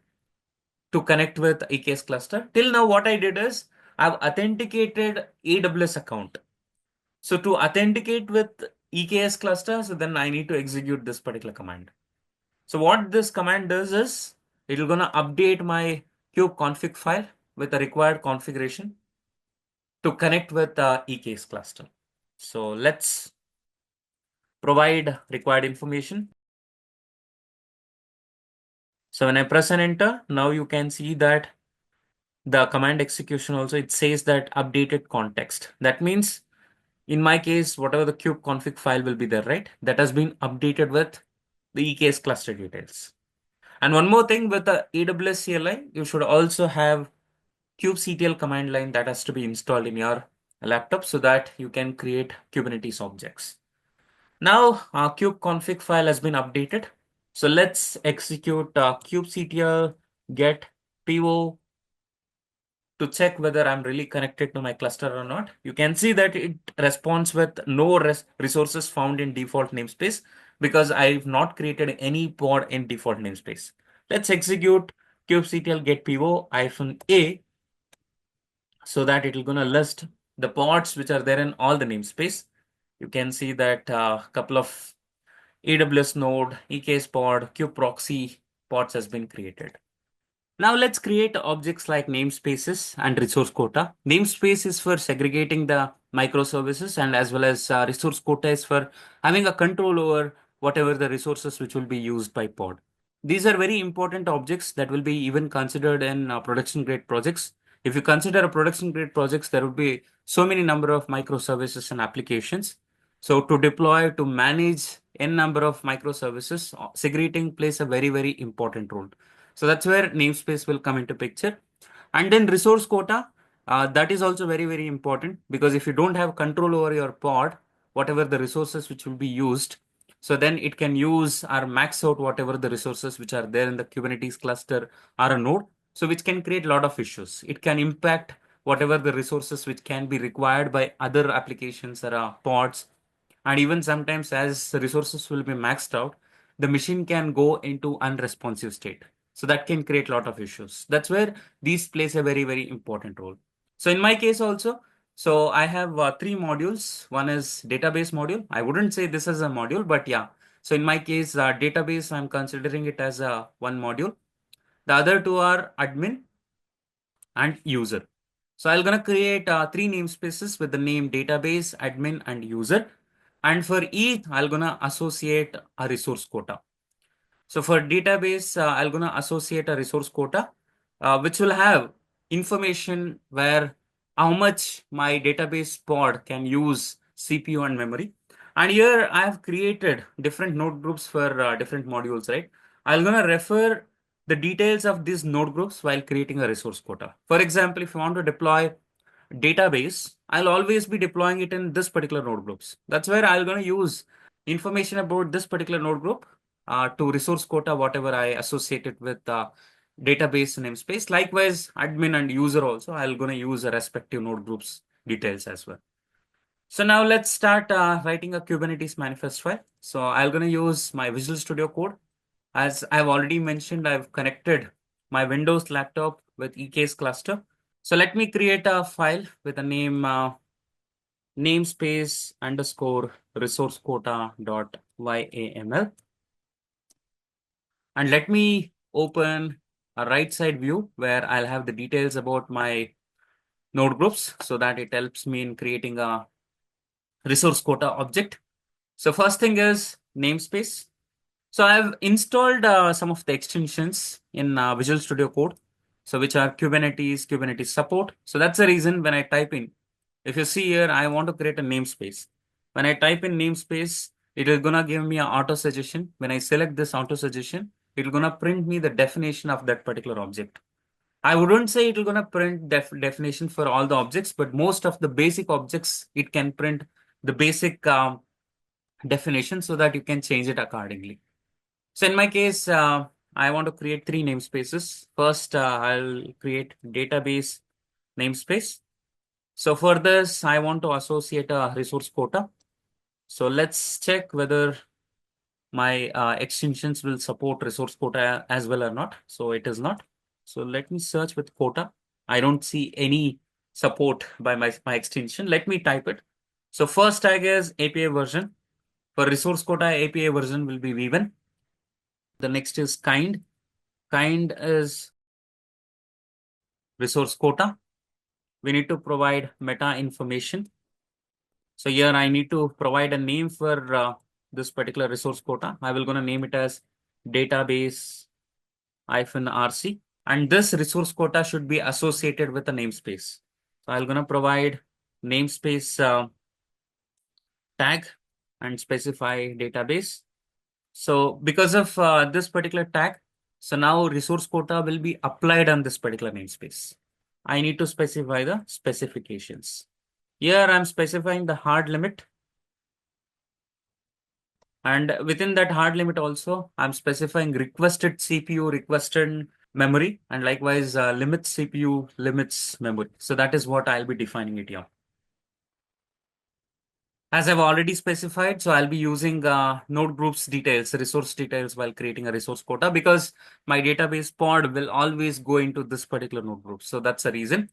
to connect with EKS cluster. Till now, what I did is I've authenticated AWS account. So to authenticate with EKS cluster, so then I need to execute this particular command. So what this command does is it will gonna update my kube config file with the required configuration to connect with the EKS cluster. So let's provide required information. So when I press an enter, now you can see that the command execution also, it says that updated context. That means in my case, whatever the kube config file will be there, right? That has been updated with the EKS cluster details. And one more thing with the AWS CLI, you should also have kubectl command line that has to be installed in your laptop so that you can create Kubernetes objects. Now our kube config file has been updated. So let's execute kubectl get PO to check whether I'm really connected to my cluster or not. You can see that it responds with no resources found in default namespace because I've not created any pod in default namespace. Let's execute kubectl get PO -a so that it will gonna list the pods which are there in all the namespace. You can see that a couple of AWS node, EKS pod, kube proxy pods has been created. Now let's create objects like namespaces and resource quota. Namespace is for segregating the microservices, and as well as resource quota is for having a control over whatever the resources which will be used by pod. These are very important objects that will be even considered in production grade projects. If you consider a production grade projects, there would be so many number of microservices and applications. So to deploy, to manage n number of microservices, segregating plays a very, very important role. So that's where namespace will come into picture. And then resource quota, that is also very, very important because if you don't have control over your pod, whatever the resources which will be used, so then it can use or max out whatever the resources which are there in the Kubernetes cluster or a node. So which can create a lot of issues. It can impact whatever the resources which can be required by other applications or pods. And even sometimes as the resources will be maxed out, the machine can go into unresponsive state. So that can create a lot of issues. That's where these plays a very, very important role. So in my case also, so I have three modules. One is database module. I wouldn't say this is a module, but yeah. So in my case, database, I'm considering it as a one module. The other two are admin and user. So I'm gonna create three namespaces with the name database, admin, and user. And for each, I'm gonna associate a resource quota. So for database, I'm gonna associate a resource quota, which will have information where how much my database pod can use CPU and memory. And here I have created different node groups for different modules, right? I'm going to refer the details of these node groups while creating a resource quota. For example, if you want to deploy database, I'll always be deploying it in this particular node groups. That's where I'm going to use information about this particular node group to resource quota, whatever I associate it with database namespace. Likewise, admin and user also, I'm going to use a respective node groups details as well. So now let's start writing a Kubernetes manifest file. So I'm going to use my Visual Studio Code. As I've already mentioned, I've connected my Windows laptop with EKS Cluster. So let me create a file with a name namespace underscore resource quota dot YAML. And let me open a right side view where I'll have the details about my node groups so that it helps me in creating a resource quota object. So first thing is namespace. So I've installed some of the extensions in Visual Studio Code. So which are Kubernetes, Kubernetes support. So that's the reason when I type in, if you see here, I want to create a namespace. When I type in namespace, it is gonna give me an auto suggestion. When I select this auto suggestion, it's gonna print me the definition of that particular object. I wouldn't say it will gonna print definition for all the objects, but most of the basic objects, it can print the basic definition so that you can change it accordingly. So in my case, I want to create three namespaces. First, I'll create database namespace. So for this, I want to associate a resource quota. So let's check whether my extensions will support resource quota as well or not. So it is not. So let me search with quota. I don't see any support by my extension. Let me type it. So first tag is API version. For resource quota, API version will be V1. The next is kind. Kind is resource quota. We need to provide meta information. So here I need to provide a name for this particular resource quota. I will gonna name it as database -rc. And this resource quota should be associated with a namespace. So I'm gonna provide namespace tag and specify database. So because of this particular tag, so now resource quota will be applied on this particular namespace. I need to specify the specifications. Here I'm specifying the hard limit. And within that hard limit also, I'm specifying requested CPU, requested memory, and likewise limits CPU, limits memory. So that is what I'll be defining it here. As I've already specified, so I'll be using node groups details, resource details while creating a resource quota because my database pod will always go into this particular node group. So that's the reason.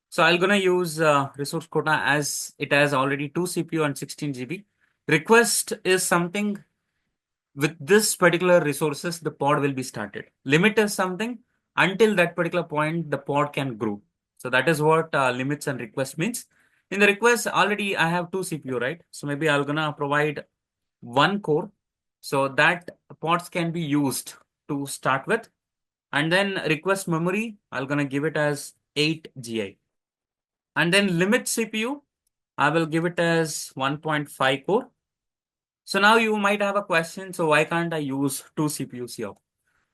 So I'm gonna use resource quota as it has already 2 CPU and 16 GB. Request is something with this particular resources, the pod will be started. Limit is something until that particular point, the pod can grow. So that is what limits and request means. In the request, already I have 2 CPU, right? So maybe I'm gonna provide 1 core so that pods can be used to start with. And then request memory, I'm gonna give it as 8 GI. And then limit CPU, I will give it as 1.5 core. So now you might have a question. So why can't I use 2 CPUs here?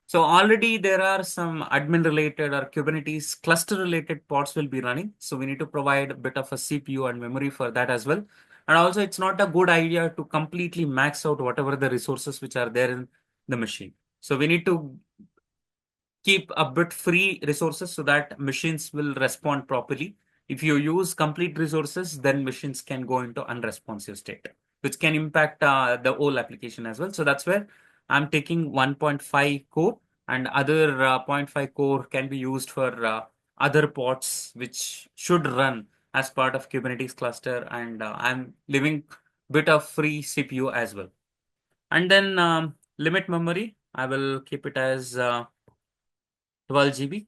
So already there are some admin related or Kubernetes cluster related pods will be running. So we need to provide a bit of a CPU and memory for that as well. And also it's not a good idea to completely max out whatever the resources which are there in the machine. So we need to keep a bit free resources so that machines will respond properly. If you use complete resources, then machines can go into unresponsive state, which can impact the whole application as well. So that's where I'm taking 1.5 core and other 0.5 core can be used for other pods which should run as part of Kubernetes cluster. And I'm leaving bit of free CPU as well. And then limit memory, I will keep it as 12 GB.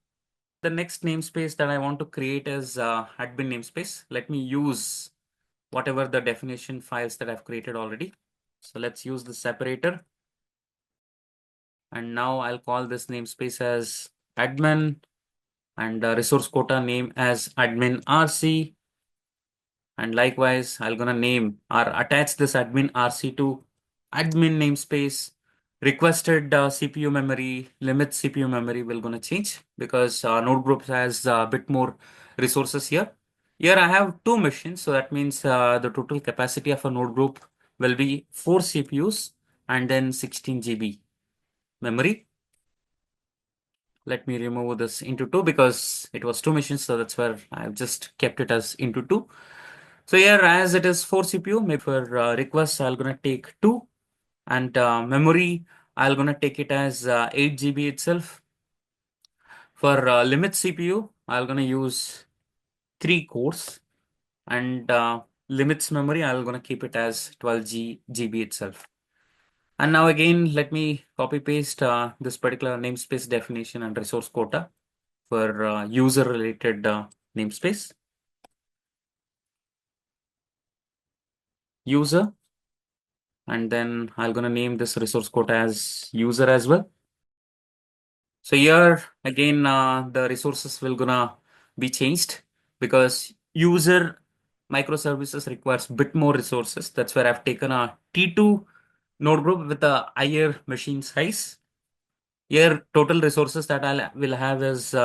The next namespace that I want to create is admin namespace. Let me use whatever the definition files that I've created already. So let's use the separator. And now I'll call this namespace as admin and resource quota name as admin RC. And likewise, I'm gonna name or attach this admin RC to admin namespace. Requested CPU memory, limit CPU memory will gonna change because node group has a bit more resources here. Here I have two machines, so that means the total capacity of a node group will be 4 CPUs and then 16 GB memory. Let me remove this into 2 because it was 2 machines, so that's where I've just kept it as into 2. So here, as it is 4 CPU, maybe for requests, I'm gonna take 2, and memory, I'm gonna take it as 8 GB itself. For limit CPU, I'm gonna use 3 cores, and limits memory, I'm gonna keep it as 12 GB itself. And now again, let me copy paste this particular namespace definition and resource quota for user related namespace. User, and then I'm gonna name this resource quota as user as well. So here again, the resources will gonna be changed because user microservices requires bit more resources. That's where I've taken a T2 node group with a higher machine size. Here total resources that I will have is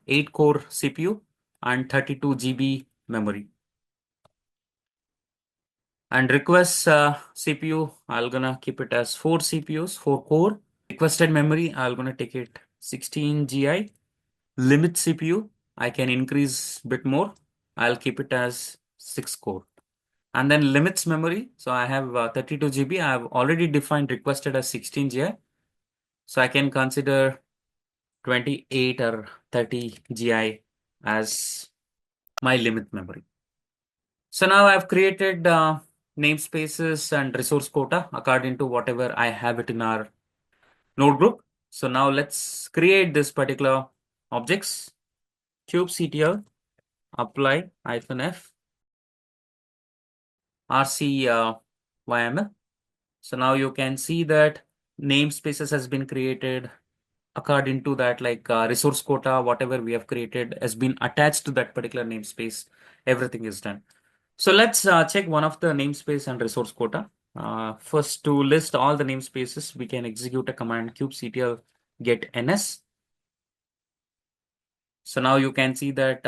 8 core CPU and 32 GB memory. And request CPU, I'm gonna keep it as 4 CPUs, 4 core. Requested memory, I'm gonna take it 16 GI. Limit CPU, I can increase bit more. I'll keep it as 6 core. And then limits memory, so I have 32 GB. I have already defined requested as 16 GI. So I can consider 28 or 30 GI as my limit memory. So now I've created namespaces and resource quota according to whatever I have it in our node group. So now let's create this particular objects. kubectl apply -f rc yml. So now you can see that namespaces has been created according to that, like resource quota, whatever we have created has been attached to that particular namespace. Everything is done. So let's check one of the namespace and resource quota. First, to list all the namespaces, we can execute a command kubectl get ns. So now you can see that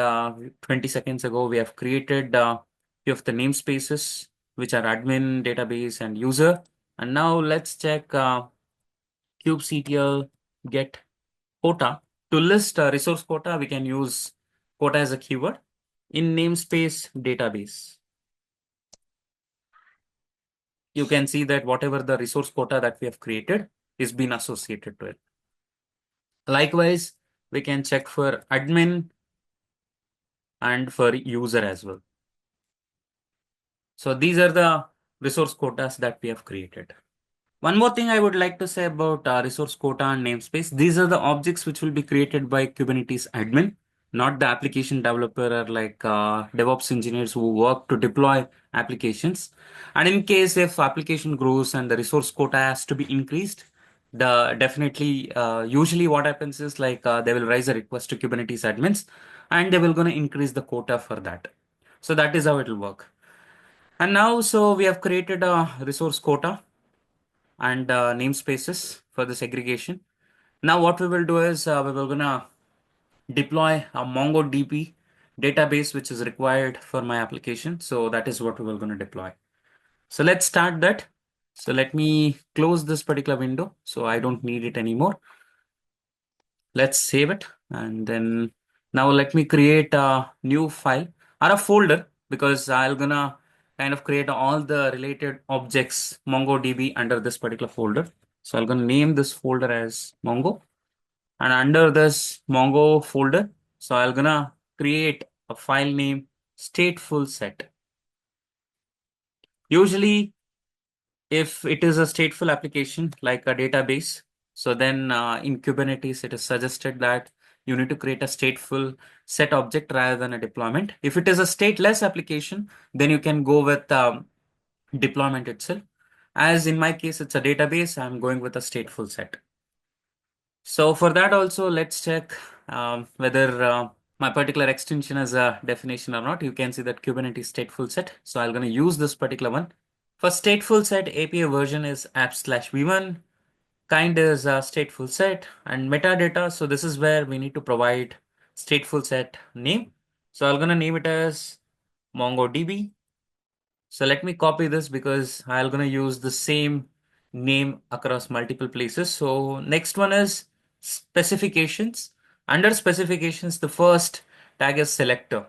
20 seconds ago, we have created few of the namespaces, which are admin, database, and user. And now let's check kubectl get quota. To list resource quota, we can use quota as a keyword in namespace database. You can see that whatever the resource quota that we have created is being associated to it. Likewise, we can check for admin and for user as well. So these are the resource quotas that we have created. One more thing I would like to say about resource quota and namespace. These are the objects which will be created by Kubernetes admin, not the application developer or like DevOps engineers who work to deploy applications. And in case if application grows and the resource quota has to be increased, the definitely usually what happens is like they will raise a request to Kubernetes admins and they will gonna increase the quota for that. So that is how it will work. And now, so we have created a resource quota and namespaces for the segregation. Now what we will do is we will gonna deploy a MongoDB database which is required for my application. So that is what we will gonna deploy. So let's start that. So let me close this particular window so I don't need it anymore. Let's save it, and then now let me create a new file or a folder because I'm gonna kind of create all the related objects MongoDB under this particular folder. So I'm gonna name this folder as Mongo, and under this Mongo folder, so I'm gonna create a file name stateful set. Usually if it is a stateful application like a database, so then in Kubernetes, it is suggested that you need to create a stateful set object rather than a deployment. If it is a stateless application, then you can go with deployment itself. As in my case, it's a database, I'm going with a stateful set. So for that also, let's check whether my particular extension as a definition or not, you can see that Kubernetes stateful set. So I'm going to use this particular one. For stateful set, API version is app/v1. Kind is a stateful set and metadata. So this is where we need to provide stateful set name. So I'm going to name it as MongoDB. So let me copy this because I'm going to use the same name across multiple places. So next one is specifications. Under specifications, the first tag is selector.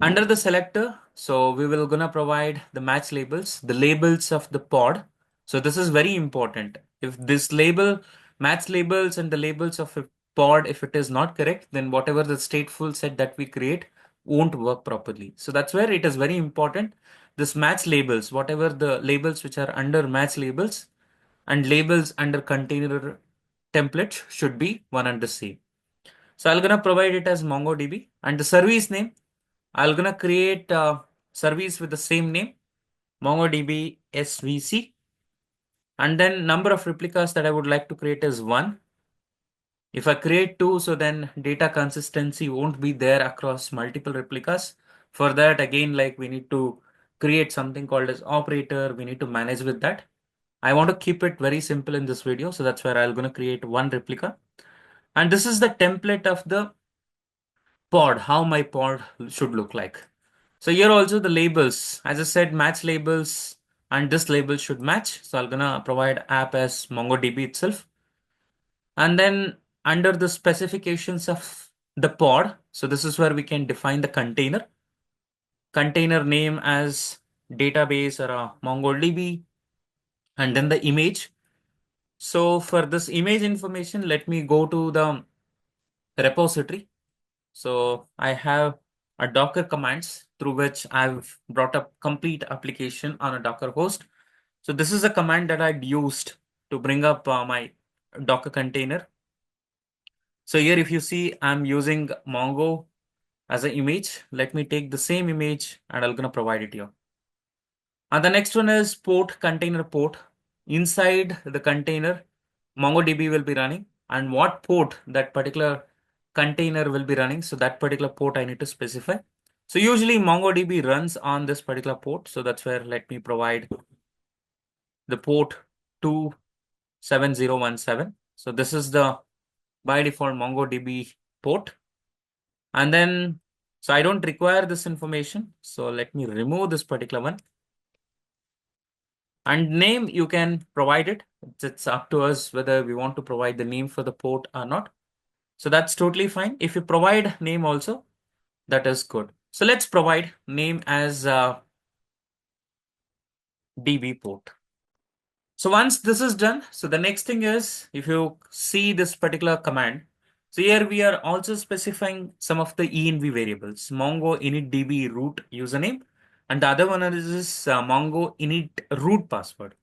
Under the selector, so we will gonna provide the match labels, the labels of the pod. So this is very important. If this label, match labels and the labels of a pod, if it is not correct, then whatever the stateful set that we create won't work properly. So that's where it is very important. This match labels, whatever the labels which are under match labels and labels under container template should be one and the same. So I'm gonna provide it as MongoDB and the service name. I'm gonna create a service with the same name, MongoDB SVC. And then number of replicas that I would like to create is 1. If I create 2, so then data consistency won't be there across multiple replicas. For that, again, like we need to create something called as operator. We need to manage with that. I want to keep it very simple in this video. So that's where I'm going to create 1 replica. And this is the template of the pod, how my pod should look like. So here also the labels, as I said, match labels and this label should match. So I'm gonna provide app as MongoDB itself. And then under the specifications of the pod, so this is where we can define the container name as database or a MongoDB, and then the image. So for this image information, let me go to the repository. So I have a Docker commands through which I've brought up complete application on a Docker host. So this is a command that I'd used to bring up my Docker container. So here, if you see, I'm using Mongo as an image. Let me take the same image and I'm going to provide it here. And the next one is port, container port. Inside the container, MongoDB will be running, and what port that particular container will be running. So that particular port I need to specify. So usually MongoDB runs on this particular port. So that's where let me provide the port 27017. So this is the by default MongoDB port. And then, so I don't require this information. So let me remove this particular one. And name, you can provide it. It's up to us whether we want to provide the name for the port or not. So that's totally fine. If you provide name also, that is good. So let's provide name as DB port. So once this is done, so the next thing is, if you see this particular command, so here we are also specifying some of the env variables, Mongo init db root username, and the other one is Mongo init root password.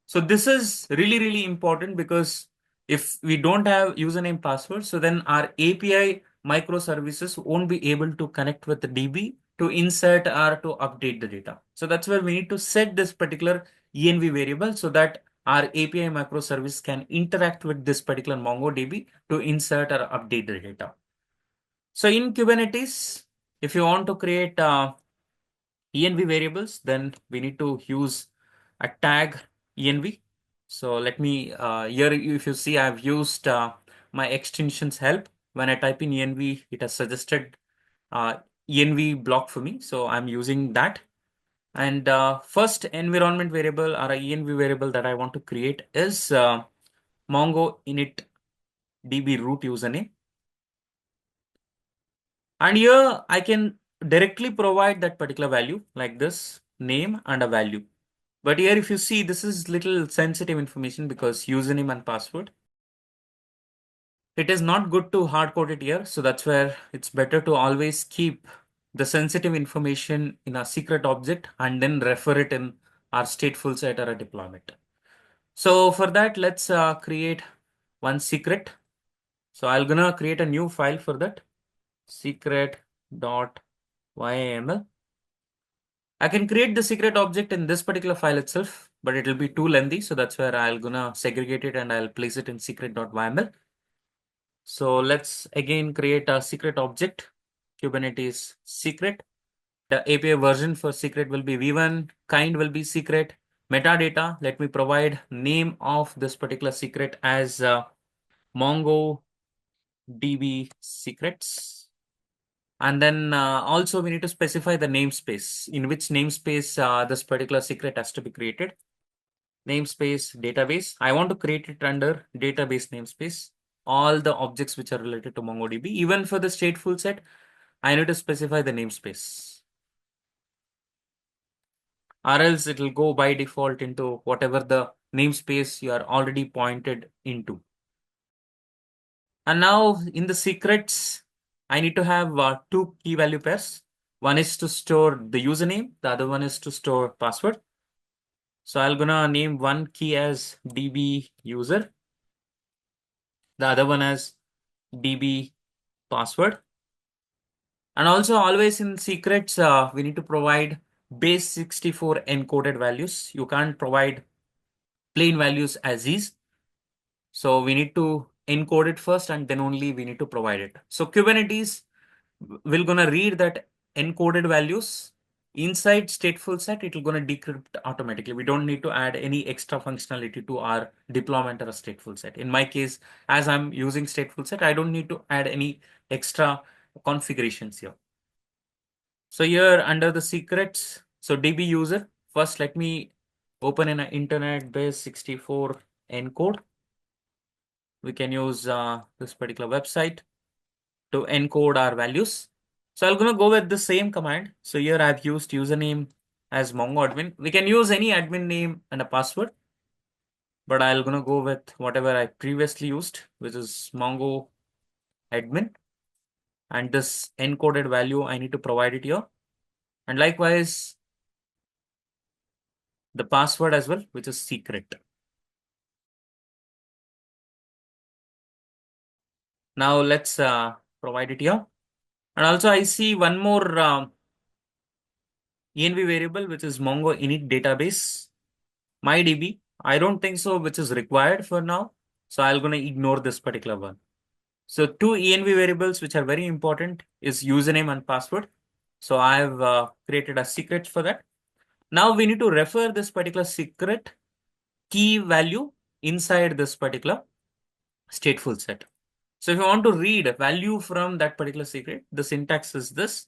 So this is really, really important because if we don't have username password, so then our API microservices won't be able to connect with the DB to insert or to update the data. So that's where we need to set this particular env variable so that our API microservice can interact with this particular MongoDB to insert or update the data. So in Kubernetes, if you want to create env variables, then we need to use a tag env. So let me, here if you see, I've used my extensions help. When I type in env, it has suggested env block for me. So I'm using that. And first environment variable or a env variable that I want to create is Mongo init db root username. And here I can directly provide that particular value like this, name and a value. But here if you see, this is little sensitive information because username and password. It is not good to hard code it here. So that's where it's better to always keep the sensitive information in a secret object and then refer it in our stateful set or a deployment. So for that, let's create one secret. So I'm gonna create a new file for that, secret.yaml. I can create the secret object in this particular file itself, but it will be too lengthy. So that's where I'm gonna segregate it and I'll place it in secret.yaml. So let's again create a secret object, Kubernetes secret. The API version for secret will be v1, kind will be secret, metadata. Let me provide name of this particular secret as Mongo DB secrets. And then also we need to specify the namespace, in which namespace this particular secret has to be created. Namespace database. I want to create it under database namespace. All the objects which are related to MongoDB, even for the stateful set, I need to specify the namespace. Or else it will go by default into whatever the namespace you are already pointed into. And now in the secrets, I need to have two key value pairs. One is to store the username, the other one is to store password. So I'm gonna name one key as DB user, the other one as DB password. And also always in secrets, we need to provide base 64 encoded values. You can't provide plain values as is. So we need to encode it first and then only we need to provide it. So Kubernetes will gonna read that encoded values inside stateful set. It will gonna decrypt automatically. We don't need to add any extra functionality to our deployment or a stateful set. In my case, as I'm using stateful set, I don't need to add any extra configurations here. So here under the secrets, so DB user, first let me open an internet base 64 encode. We can use this particular website to encode our values. So I'm going to go with the same command. So here I've used username as Mongo admin. We can use any admin name and a password, but I'm going to go with whatever I previously used, which is Mongo admin. And this encoded value, I need to provide it here. And likewise, the password as well, which is secret. Now let's provide it here. And also I see one more env variable, which is Mongo init database, mydb. I don't think so, which is required for now. So I'm going to ignore this particular one. So two env variables, which are very important, is username and password. So I've created a secret for that. Now we need to refer this particular secret key value inside this particular stateful set. So if you want to read a value from that particular secret, the syntax is this: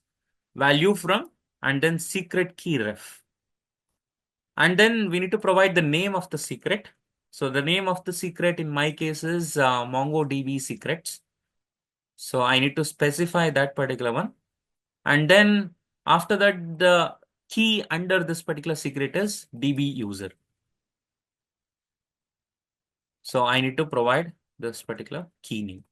value from and then secret key ref. And then we need to provide the name of the secret. So the name of the secret in my case is MongoDB secrets. So I need to specify that particular one. And then after that, the key under this particular secret is DB user. So I need to provide this particular key name.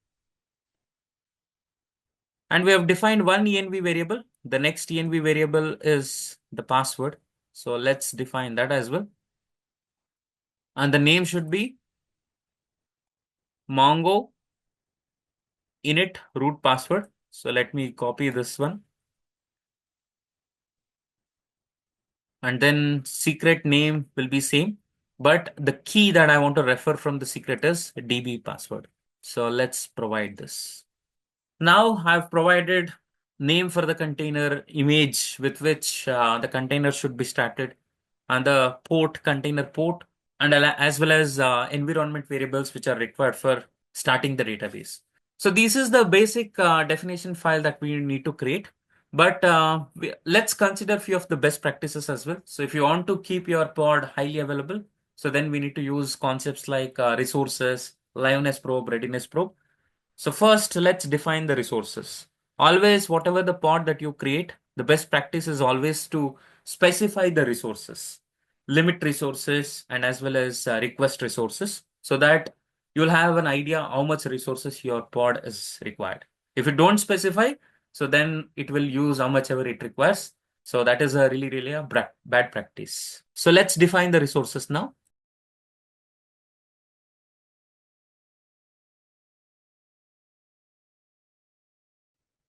And we have defined one env variable. The next env variable is the password. So let's define that as well. And the name should be Mongo init root password. So let me copy this one. And then secret name will be same, but the key that I want to refer from the secret is DB password. So let's provide this. Now I've provided name for the container, image with which the container should be started, and the port, container port, and as well as environment variables which are required for starting the database. So this is the basic definition file that we need to create. But let's consider a few of the best practices as well. So if you want to keep your pod highly available, so then we need to use concepts like resources, liveness probe, readiness probe. So first, let's define the resources. Always, whatever the pod that you create, the best practice is always to specify the resources, limit resources, and as well as request resources, so that you'll have an idea how much resources your pod is required. If you don't specify, so then it will use how much ever it requires. So that is a really a bad practice. So let's define the resources now.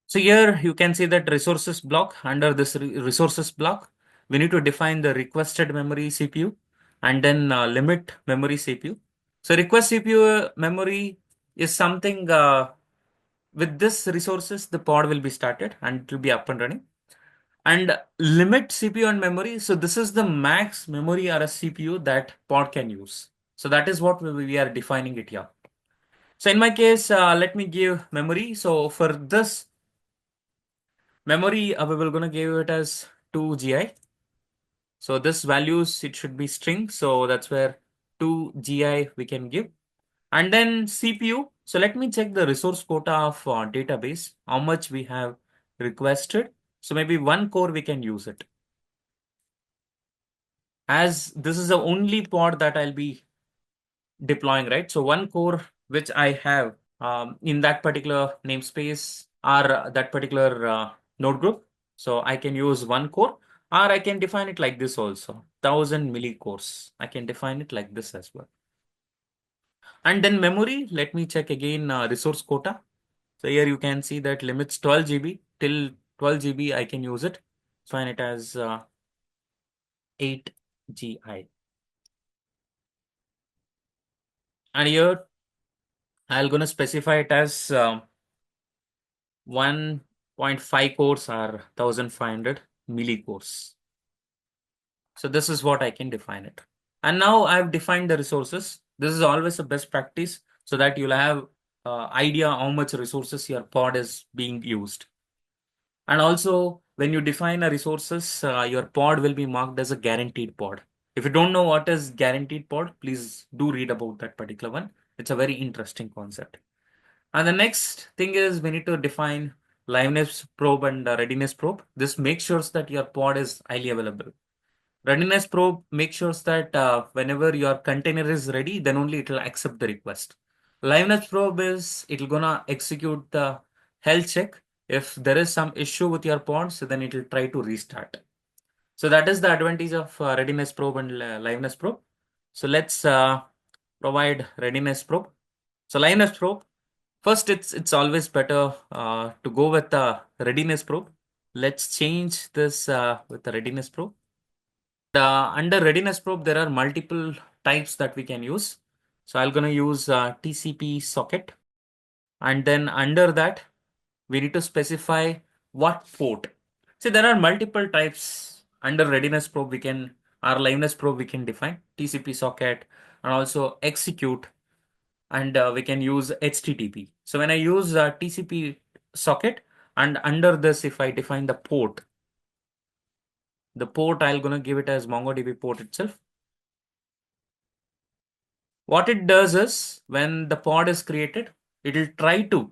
So here you can see that resources block. Under this resources block, we need to define the requested memory CPU and then limit memory CPU. So request CPU memory is something with this resources, the pod will be started and it will be up and running. And limit CPU and memory. So this is the max memory or a CPU that pod can use. So that is what we are defining it here. So in my case, let me give memory. So for this memory, we will gonna give it as 2 GI. So this values, it should be string. So that's where 2 GI we can give. And then CPU. So let me check the resource quota of database, how much we have requested. So maybe 1 core we can use it. As this is the only pod that I'll be deploying, right? So 1 core which I have in that particular namespace or that particular node group. So I can use 1 core, or I can define it like this also, 1000 millicores. I can define it like this as well. And then memory, let me check again resource quota. So here you can see that limits 12 GB. Till 12 GB I can use it. Define it as 8 GI. And here I'm gonna specify it as 1.5 cores or 1500 millicores. So this is what I can define it. And now I've defined the resources. This is always a best practice so that you'll have idea how much resources your pod is being used. And also when you define a resources, your pod will be marked as a guaranteed pod. If you don't know what is guaranteed pod, please do read about that particular one. It's a very interesting concept. And the next thing is we need to define liveness probe and readiness probe. This makes sure that your pod is highly available. Readiness probe makes sure that whenever your container is ready, then only it will accept the request. Liveness probe is it will gonna execute the health check. If there is some issue with your pod, so then it will try to restart. So that is the advantage of readiness probe and liveness probe. So let's provide readiness probe. So liveness probe. First, it's always better to go with the readiness probe. Let's change this with the readiness probe. Under readiness probe, there are multiple types that we can use. So I'm gonna use TCP socket, and then under that we need to specify what port. See, there are multiple types under readiness probe. We can our liveness probe we can define TCP socket and also execute, and we can use HTTP. So when I use TCP socket, and under this, if I define the port I'm gonna give it as MongoDB port itself. What it does is when the pod is created, it will try to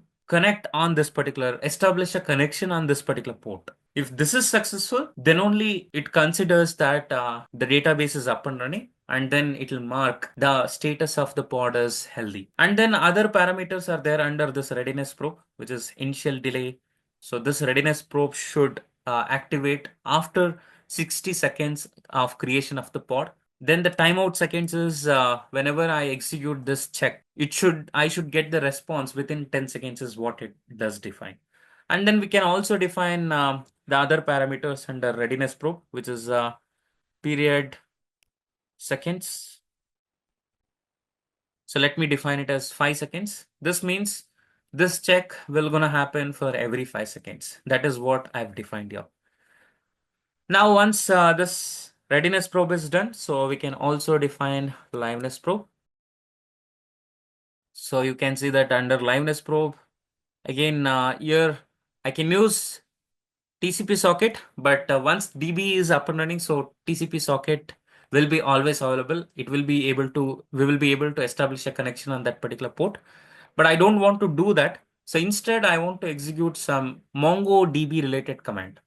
establish a connection on this particular port. If this is successful, then only it considers that the database is up and running, and then it will mark the status of the pod as healthy. And then other parameters are there under this readiness probe, which is initial delay. So this readiness probe should activate after 60 seconds of creation of the pod. Then the timeout seconds is whenever I execute this check, I should get the response within 10 seconds is what it does define. And then we can also define the other parameters under readiness probe, which is period seconds. So let me define it as 5 seconds. This means this check will gonna happen for every 5 seconds. That is what I've defined here. Now, once this readiness probe is done, so we can also define liveness probe. So you can see that under liveness probe, again, here I can use TCP socket, but once DB is up and running, so TCP socket will be always available. We will be able to establish a connection on that particular port. But I don't want to do that. So instead, I want to execute some MongoDB related command.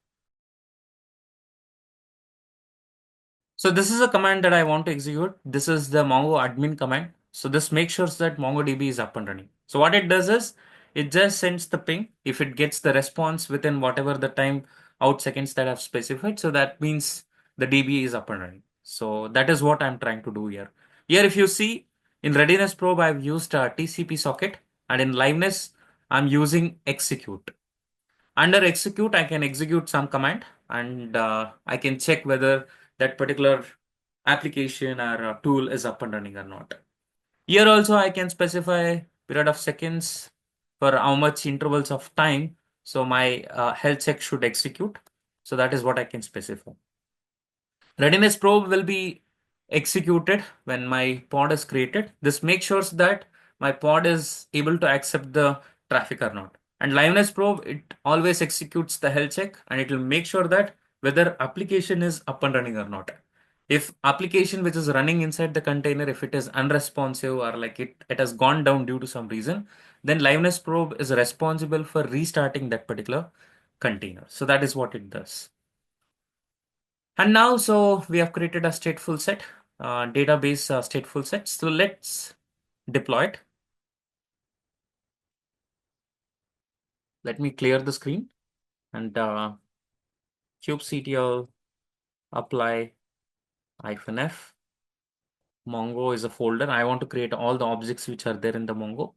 So this is a command that I want to execute. This is the Mongo admin command. So this makes sure that MongoDB is up and running. So what it does is it just sends the ping if it gets the response within whatever the time out seconds that I've specified. So that means the DB is up and running. So that is what I'm trying to do here. Here, if you see in readiness probe, I've used a TCP socket, and in liveness, I'm using execute. Under execute, I can execute some command, and I can check whether that particular application or tool is up and running or not. Here also I can specify period of seconds, for how much intervals of time. So my health check should execute. So that is what I can specify. Readiness probe will be executed when my pod is created. This makes sure that my pod is able to accept the traffic or not. And liveness probe, it always executes the health check and it will make sure that whether application is up and running or not. If application which is running inside the container, if it is unresponsive or like it has gone down due to some reason, then liveness probe is responsible for restarting that particular container. So that is what it does. And now, so we have created a stateful set, database stateful set. So let's deploy it. Let me clear the screen and kubectl apply -f. Mongo is a folder. I want to create all the objects which are there in the Mongo.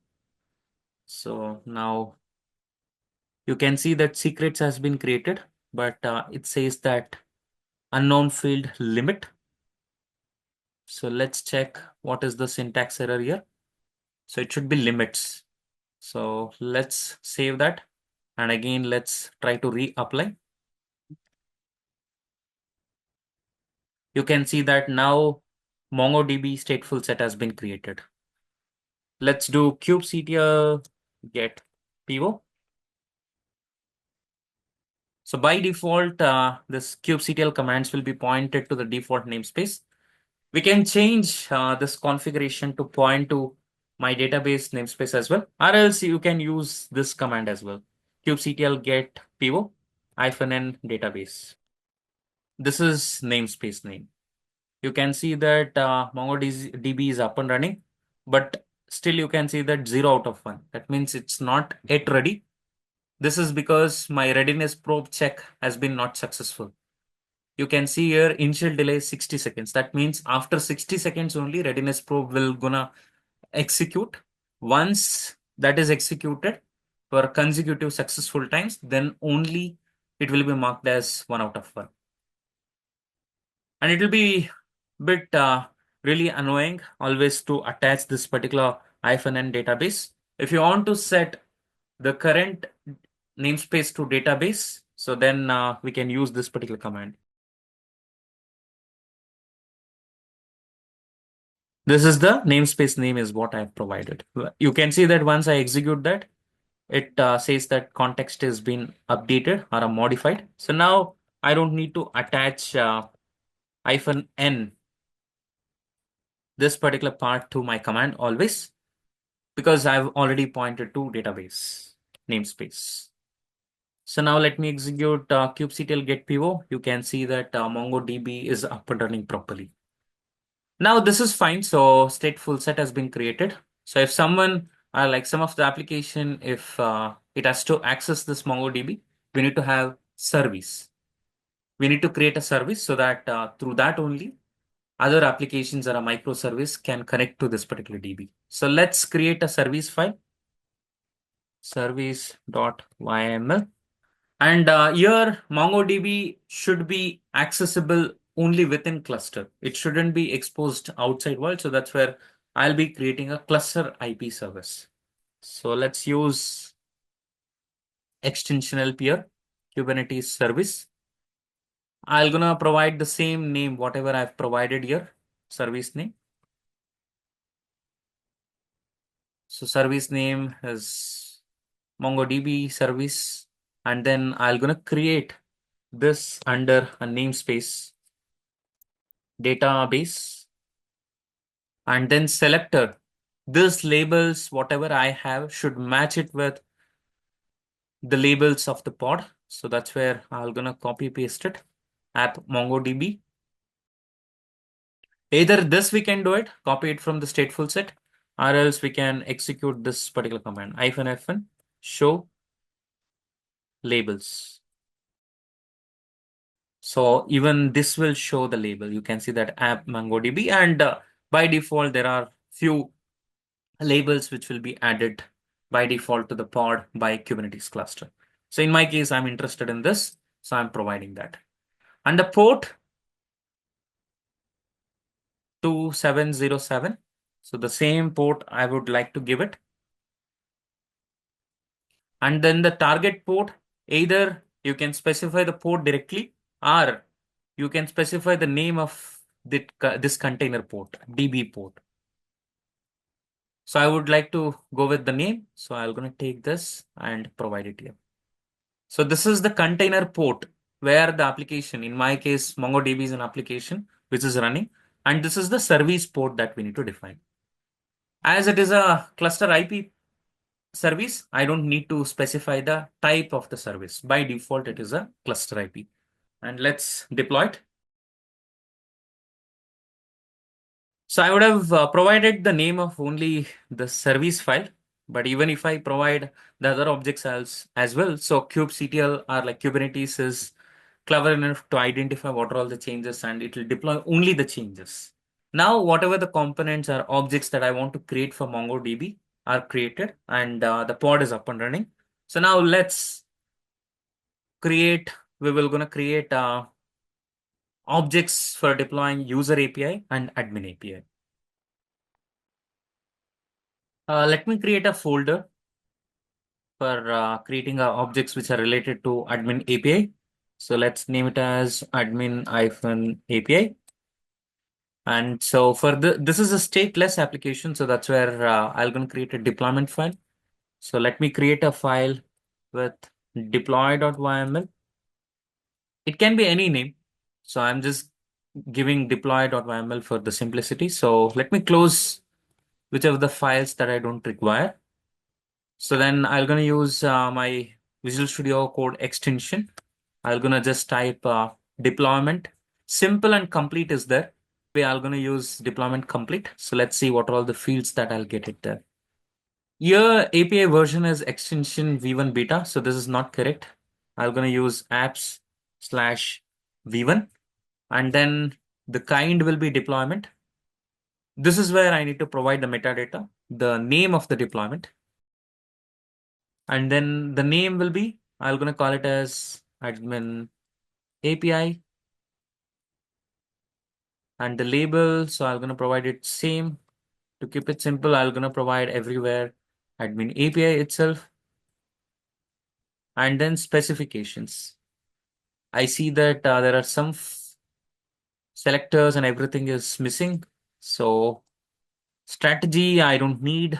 So now you can see that secrets has been created, but it says that unknown field limit. So let's check what is the syntax error here. So it should be limits. So let's save that. And again, let's try to reapply. You can see that now MongoDB stateful set has been created. Let's do kubectl get pivot. So by default, this kubectl commands will be pointed to the default namespace. We can change this configuration to point to my database namespace as well, or else you can use this command as well. Kubectl get pivot -n database. This is namespace name. You can see that MongoDB is up and running, but still you can see that 0 out of 1. That means it's not yet ready. This is because my readiness probe check has been not successful. You can see here initial delay is 60 seconds. That means after 60 seconds only readiness probe will gonna execute. Once that is executed for consecutive successful times, then only it will be marked as 1 out of 1. And it will be bit really annoying always to attach this particular -n database. If you want to set the current namespace to database, so then we can use this particular command. This is the namespace name is what I've provided. You can see that once I execute that, it says that context has been updated or modified. So now I don't need to attach -n this particular part to my command always, because I've already pointed to database namespace. So now let me execute kubectl get pivot. You can see that MongoDB is up and running properly. Now this is fine. So stateful set has been created. So if someone, like some of the application, if it has to access this MongoDB, we need to have service. We need to create a service so that through that only other applications or a microservice can connect to this particular DB. So let's create a service file, service.yml. And here MongoDB should be accessible only within cluster. It shouldn't be exposed outside world. So that's where I'll be creating a cluster IP service. So let's use extension help here, Kubernetes service. I'm gonna provide the same name, whatever I've provided here, service name. So service name is MongoDB service. And then I'm gonna create this under a namespace database and then selector. This labels, whatever I have, should match it with the labels of the pod. So that's where I'm gonna copy paste it, app MongoDB. Either this we can do it, copy it from the stateful set, or else we can execute this particular command, -fn show labels. So even this will show the label. You can see that app MongoDB, and by default, there are few labels which will be added by default to the pod by Kubernetes cluster. So in my case, I'm interested in this, so I'm providing that. And the port 2707. So the same port I would like to give it. And then the target port, either you can specify the port directly or you can specify the name of this container port, DB port. So I would like to go with the name. So I'm going to take this and provide it here. So this is the container port where the application, in my case, MongoDB is an application which is running. And this is the service port that we need to define. As it is a cluster IP service, I don't need to specify the type of the service. By default, it is a cluster IP. And let's deploy it. So I would have provided the name of only the service file, but even if I provide the other objects as well, so kubectl or like Kubernetes is clever enough to identify what are all the changes and it will deploy only the changes. Now, whatever the components or objects that I want to create for MongoDB are created and the pod is up and running. So now let's create, we will gonna create objects for deploying user API and admin API. Let me create a folder for creating objects which are related to admin API. So let's name it as admin-API. And so for this is a stateless application. So that's where I'm going to create a deployment file. So let me create a file with deploy.yml. It can be any name. So I'm just giving deploy.yml for the simplicity. So let me close whichever the files that I don't require. So then I'm going to use my Visual Studio Code extension. I'm going to just type deployment. Simple and complete is there. I'm going to use deployment complete. So let's see what are all the fields that I'll get it there. Here API version is extension v1 beta. So this is not correct. I'm going to use apps/v1 and then the kind will be deployment. This is where I need to provide the metadata, the name of the deployment. And then the name will be, I'm going to call it as admin API. And the label, so I'm going to provide it same. To keep it simple, I'm going to provide everywhere admin API itself. And then specifications. I see that there are some selectors and everything is missing. So strategy, I don't need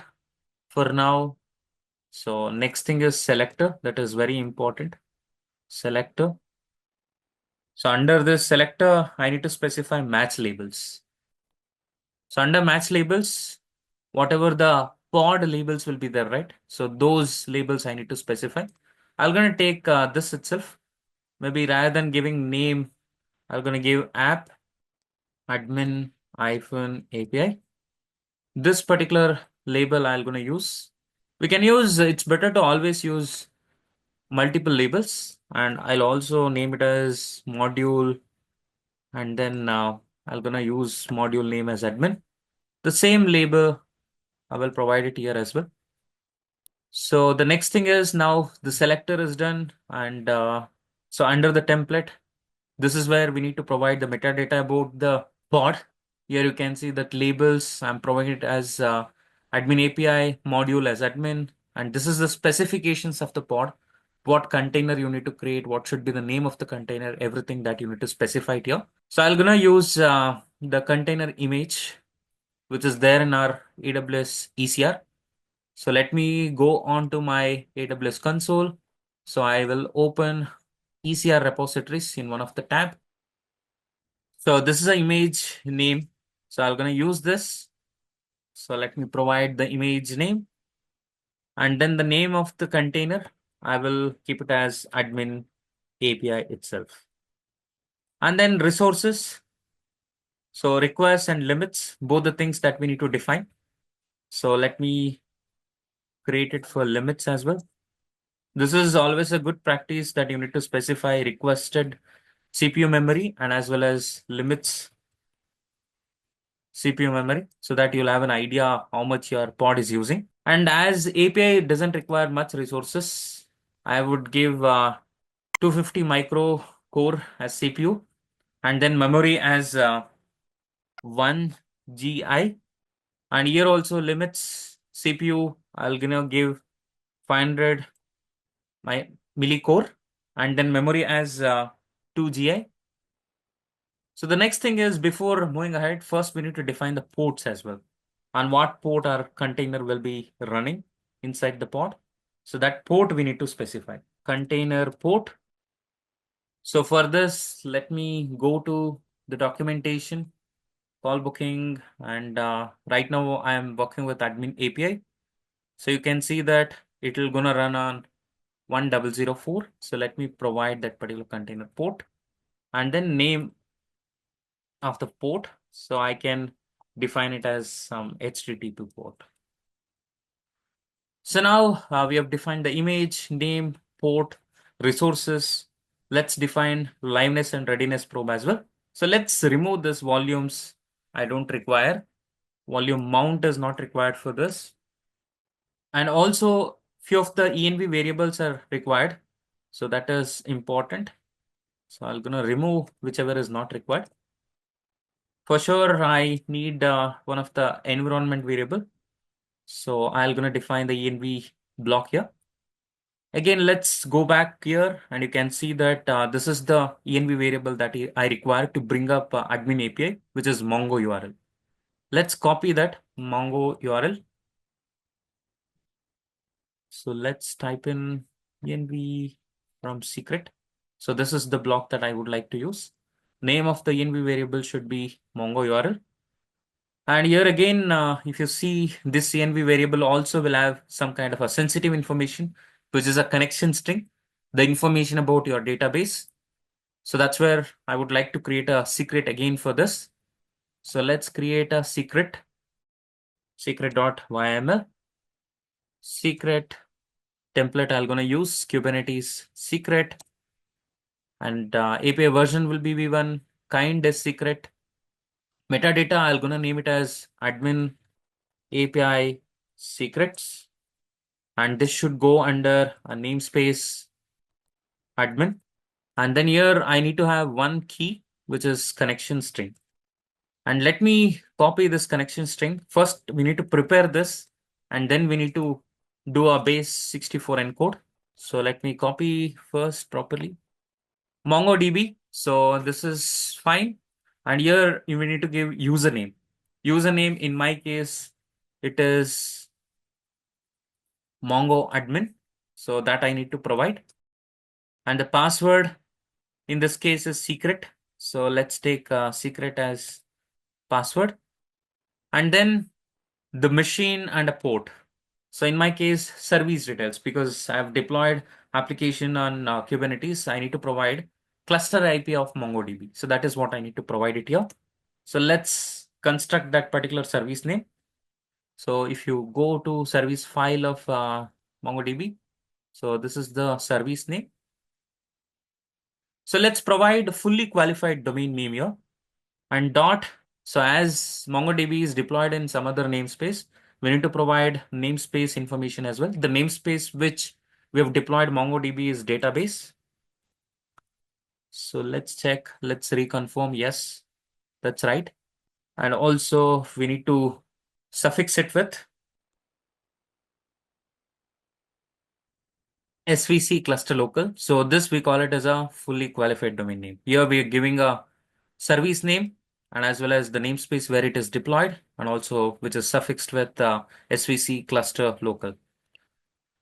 for now. So next thing is selector. That is very important. Selector. So under this selector, I need to specify match labels. So under match labels, whatever the pod labels will be there, right? So those labels I need to specify. I'm going to take this itself. Maybe rather than giving name, I'm going to give app admin-API. This particular label I'm going to use. We can use, it's better to always use multiple labels. And I'll also name it as module. And then I'm going to use module name as admin. The same label, I will provide it here as well. So the next thing is now the selector is done. And so under the template, this is where we need to provide the metadata about the pod. Here you can see that labels, I'm providing it as admin API, module as admin. And this is the specifications of the pod. What container you need to create, what should be the name of the container, everything that you need to specify it here. So I'm going to use the container image, which is there in our AWS ECR. So let me go on to my AWS console. So I will open ECR repositories in one of the tab. So this is an image name. So I'm going to use this. So let me provide the image name. And then the name of the container, I will keep it as admin API itself. And then resources. So requests and limits, both the things that we need to define. So let me create it for limits as well. This is always a good practice that you need to specify requested CPU memory and as well as limits CPU memory so that you'll have an idea how much your pod is using. And as API doesn't require much resources, I would give 250 micro core as CPU and then memory as 1 GI. And here also limits CPU, I'll gonna give 500 my millicore, and then memory as 2 GI. So the next thing is, before moving ahead, first we need to define the ports as well. On what port our container will be running inside the pod. So that port we need to specify. Container port. So for this, let me go to the documentation, call booking, and right now I am working with admin API. So you can see that it will gonna run on 1004. So let me provide that particular container port and then name of the port. So I can define it as some HTTP port. So now we have defined the image, name, port, resources. Let's define liveness and readiness probe as well. So let's remove this volumes I don't require. Volume mount is not required for this. And also few of the env variables are required. So that is important. So I'm gonna remove whichever is not required. For sure, I need one of the environment variable. So I'm gonna define the env block here. Again, let's go back here and you can see that this is the env variable that I require to bring up admin API, which is Mongo URL. Let's copy that Mongo URL. So let's type in env from secret. So this is the block that I would like to use. Name of the env variable should be Mongo URL. And here again, if you see, this env variable also will have some kind of a sensitive information, which is a connection string, the information about your database. So that's where I would like to create a secret again for this. So let's create a secret.yml. Secret template I'm going to use Kubernetes secret. And API version will be v1, kind is secret. Metadata, I'm going to name it as admin API secrets. And this should go under a namespace admin. And then here I need to have one key, which is connection string. And let me copy this connection string. First, we need to prepare this, and then we need to do a base 64 encode. So let me copy first properly. MongoDB. So this is fine. And here you will need to give username. Username in my case, it is Mongo admin. So that I need to provide. And the password in this case is secret. So let's take secret as password. And then the machine and a port. So in my case, service details, because I've deployed application on Kubernetes, I need to provide cluster IP of MongoDB. So that is what I need to provide it here. So let's construct that particular service name. So if you go to service file of MongoDB, so this is the service name. So let's provide fully qualified domain name here and dot. So as MongoDB is deployed in some other namespace, we need to provide namespace information as well. The namespace which we have deployed MongoDB is database. So let's check, let's reconfirm. Yes, that's right. And also we need to suffix it with SVC cluster local. So this we call it as a fully qualified domain name. Here we are giving a service name and as well as the namespace where it is deployed and also which is suffixed with SVC cluster local.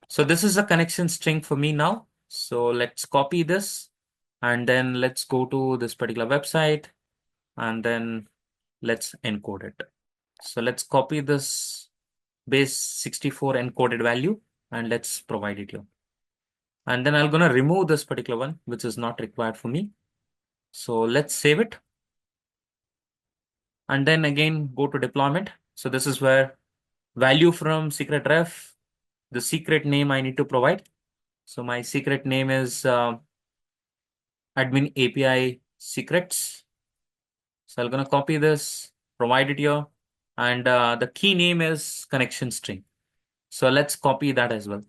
So this is a connection string for me now. So let's copy this and then let's go to this particular website and then let's encode it. So let's copy this base 64 encoded value and let's provide it here. And then I'm going to remove this particular one, which is not required for me. So let's save it. And then again, go to deployment. So this is where value from secret ref, the secret name I need to provide. So my secret name is admin API secrets. So I'm going to copy this, provide it here. And the key name is connection string. So let's copy that as well.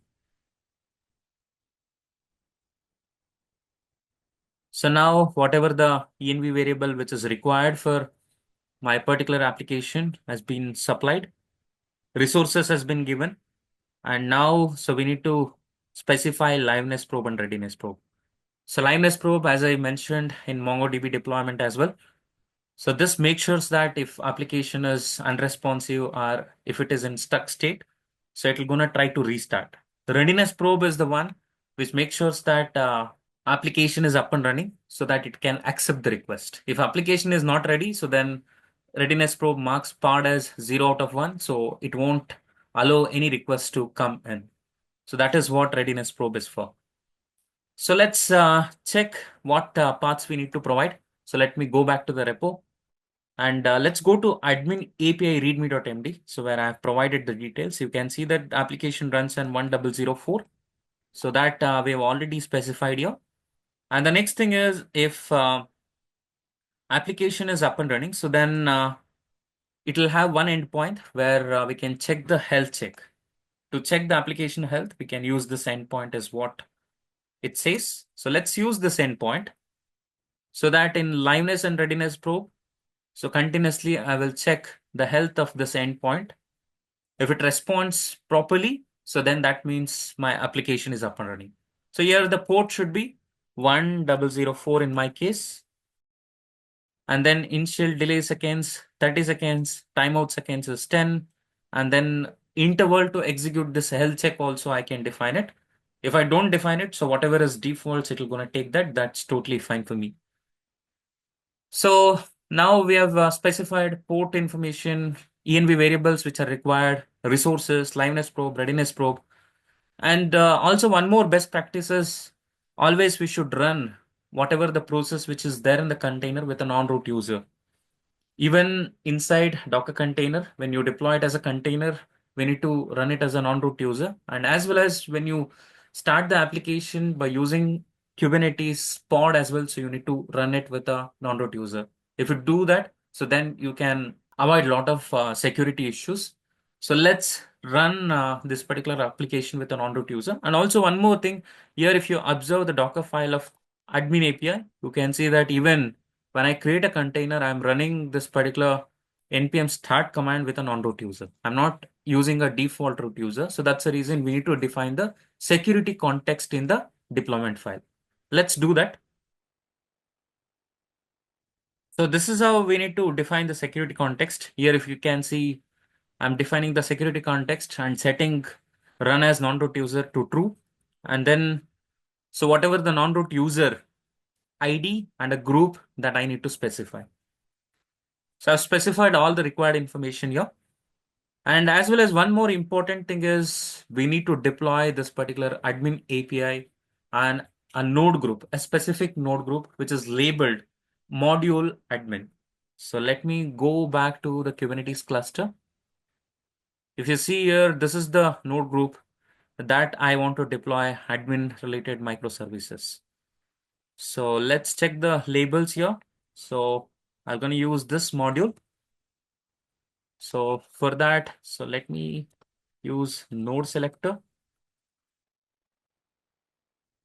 So now whatever the env variable which is required for my particular application has been supplied, resources has been given. And now, so we need to specify liveness probe and readiness probe. So liveness probe, as I mentioned in MongoDB deployment as well. So this makes sure that if application is unresponsive or if it is in stuck state, so it will gonna try to restart. The readiness probe is the one which makes sure that application is up and running so that it can accept the request. If application is not ready, so then readiness probe marks pod as 0 out of 1, so it won't allow any request to come in. So that is what readiness probe is for. So let's check what paths we need to provide. So let me go back to the repo and let's go to admin API readme.md. So where I have provided the details, you can see that the application runs on 1004. So that we have already specified here. And the next thing is if application is up and running, so then it will have one endpoint where we can check the health check. To check the application health, we can use this endpoint as what it says. So let's use this endpoint so that in liveness and readiness probe, so continuously I will check the health of this endpoint. If it responds properly, so then that means my application is up and running. So here the port should be 1004 in my case. And then initial delay seconds, 30 seconds, timeout seconds is 10. And then interval to execute this health check also I can define it. If I don't define it, so whatever is defaults, it will gonna take that. That's totally fine for me. So now we have specified port information, env variables which are required, resources, liveness probe, readiness probe. And also one more best practice is always we should run whatever the process which is there in the container with a non-root user. Even inside Docker container, when you deploy it as a container, we need to run it as a non-root user. And as well as when you start the application by using Kubernetes pod as well, so you need to run it with a non-root user. If you do that, so then you can avoid a lot of security issues. So let's run this particular application with a non-root user. And also one more thing here, if you observe the Docker file of admin API, you can see that even when I create a container, I'm running this particular npm start command with a non-root user. I'm not using a default root user. So that's the reason we need to define the security context in the deployment file. Let's do that. So this is how we need to define the security context. Here, if you can see, I'm defining the security context and setting run as non-root user to true. And then, so whatever the non-root user ID and a group that I need to specify. So I've specified all the required information here. And as well as one more important thing is we need to deploy this particular admin API and a node group, a specific node group, which is labeled module admin. So let me go back to the Kubernetes cluster. If you see here, this is the node group that I want to deploy admin related microservices. So let's check the labels here. So I'm going to use this module. So for that, so let me use node selector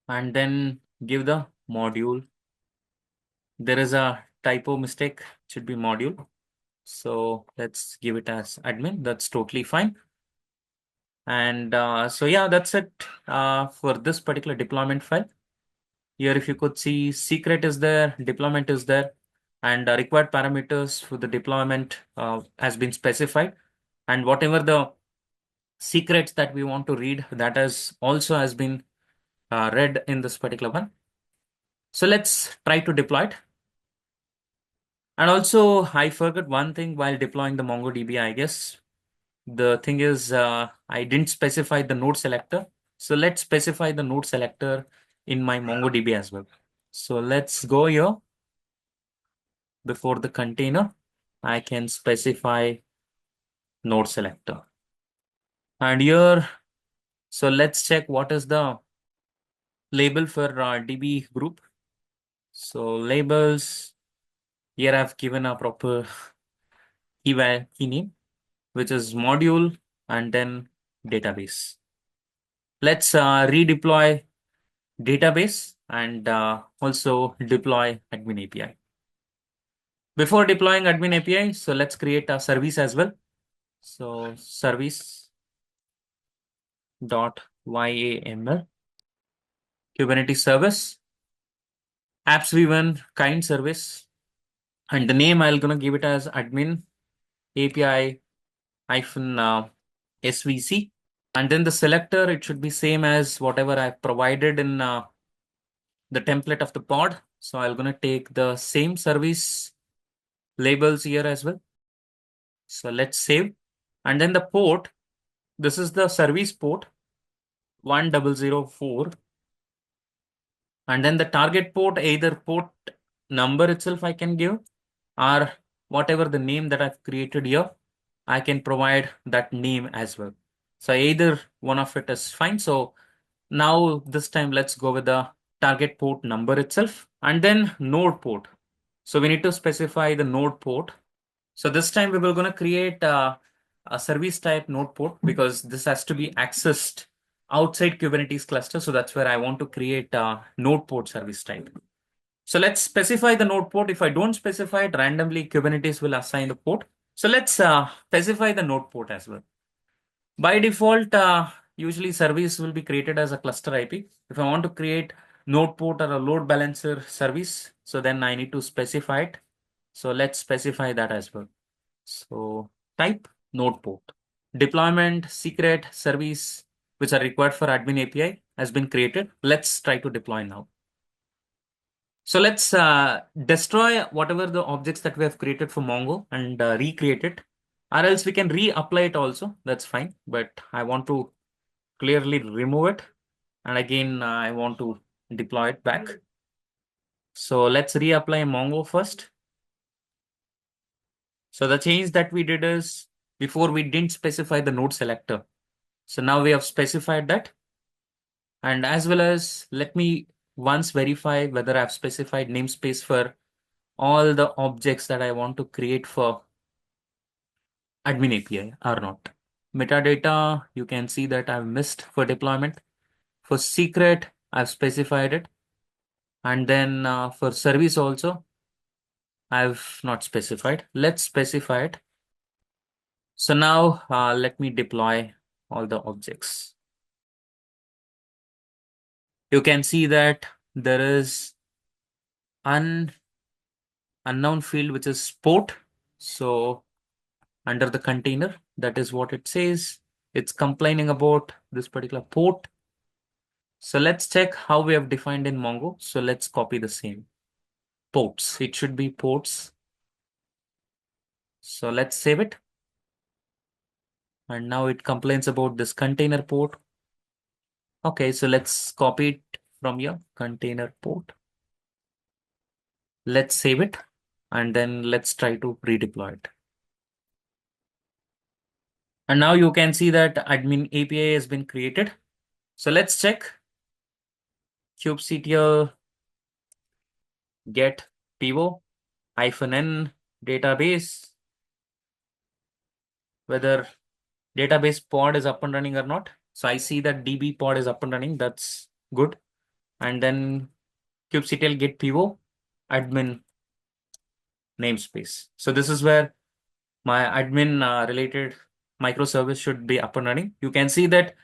and then give the module. There is a typo mistake, it should be module. So let's give it as admin. That's totally fine. And so yeah, that's it for this particular deployment file. Here, if you could see, secret is there, deployment is there, and required parameters for the deployment has been specified. And whatever the secrets that we want to read, that has been read in this particular one. So let's try to deploy it. And also, I forgot one thing while deploying the MongoDB, I guess. The thing is, I didn't specify the node selector. So let's specify the node selector in my MongoDB as well. So let's go here. Before the container, I can specify node selector. And here, so let's check what is the label for DB group. So labels, here I've given a proper key name, which is module and then database. Let's redeploy database and also deploy admin API. Before deploying admin API, so let's create a service as well. So service.yaml. Kubernetes service, apps v1 kind service, and the name I'll gonna give it as admin API hyphen SVC. And then the selector, it should be same as whatever I've provided in the template of the pod. So I'm gonna take the same service labels here as well. So let's save. And then the port, this is the service port 1004. And then the target port, either port number itself I can give, or whatever the name that I've created here, I can provide that name as well. So either one of it is fine. So now this time let's go with the target port number itself and then node port. So we need to specify the node port. So this time we will going to create a service type node port because this has to be accessed outside Kubernetes cluster. So that's where I want to create a node port service type. So let's specify the node port. If I don't specify it, randomly Kubernetes will assign the port. So let's specify the node port as well. By default, usually service will be created as a cluster IP. If I want to create node port or a load balancer service, so then I need to specify it. So let's specify that as well. So type node port. Deployment secret service, which are required for admin API, has been created. Let's try to deploy now. So let's destroy whatever the objects that we have created for Mongo and recreate it, or else we can reapply it also. That's fine. But I want to clearly remove it. And again, I want to deploy it back. So let's reapply Mongo first. So the change that we did is before we didn't specify the node selector. So now we have specified that. And as well as let me once verify whether I've specified namespace for all the objects that I want to create for admin API or not. Metadata, you can see that I've missed for deployment. For secret, I've specified it. And then for service also, I've not specified. Let's specify it. So now let me deploy all the objects. You can see that there is unknown field, which is port. So under the container, that is what it says. It's complaining about this particular port. So let's check how we have defined in Mongo. So let's copy the same. Ports. It should be ports. So let's save it. And now it complains about this container port. Okay, so let's copy it from your container port. Let's save it. And then let's try to redeploy it. And now you can see that admin API has been created. So let's check kubectl get pivo -n database, whether database pod is up and running or not. So I see that DB pod is up and running. That's good. And then kubectl get pivo admin namespace. So this is where my admin related microservice should be up and running. You can see that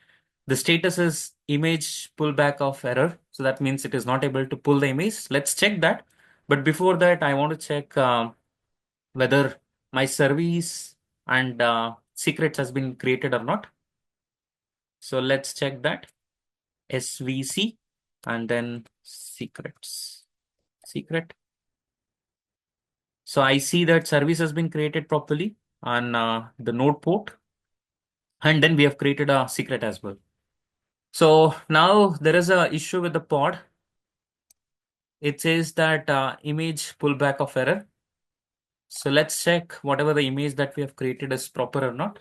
the status is image pullback of error. So that means it is not able to pull the image. Let's check that. But before that, I want to check whether my service and secrets has been created or not. So let's check that. SVC and then secrets. Secret. So I see that service has been created properly on the node port. And then we have created a secret as well. So now there is a issue with the pod. It says that image pullback of error. So let's check whatever the image that we have created is proper or not.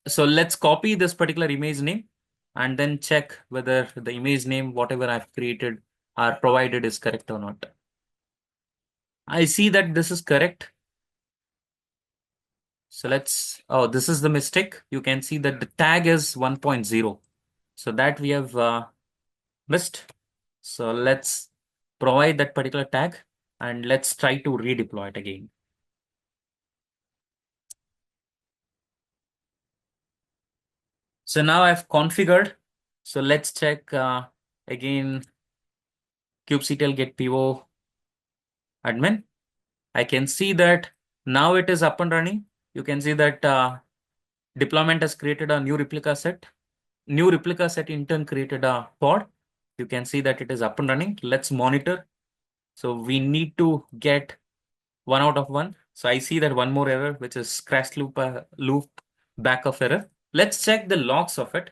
So let's copy this particular image name and then check whether the image name, whatever I've created or provided is correct or not. I see that this is correct. So this is the mistake. You can see that the tag is 1.0. So that we have missed. So let's provide that particular tag and let's try to redeploy it again. So now I've configured. So let's check again kubectl get PO admin. I can see that now it is up and running. You can see that deployment has created a new replica set. New replica set in turn created a pod. You can see that it is up and running. Let's monitor. So we need to get 1 out of 1. So I see that one more error, which is crash loop backup error. Let's check the logs of it.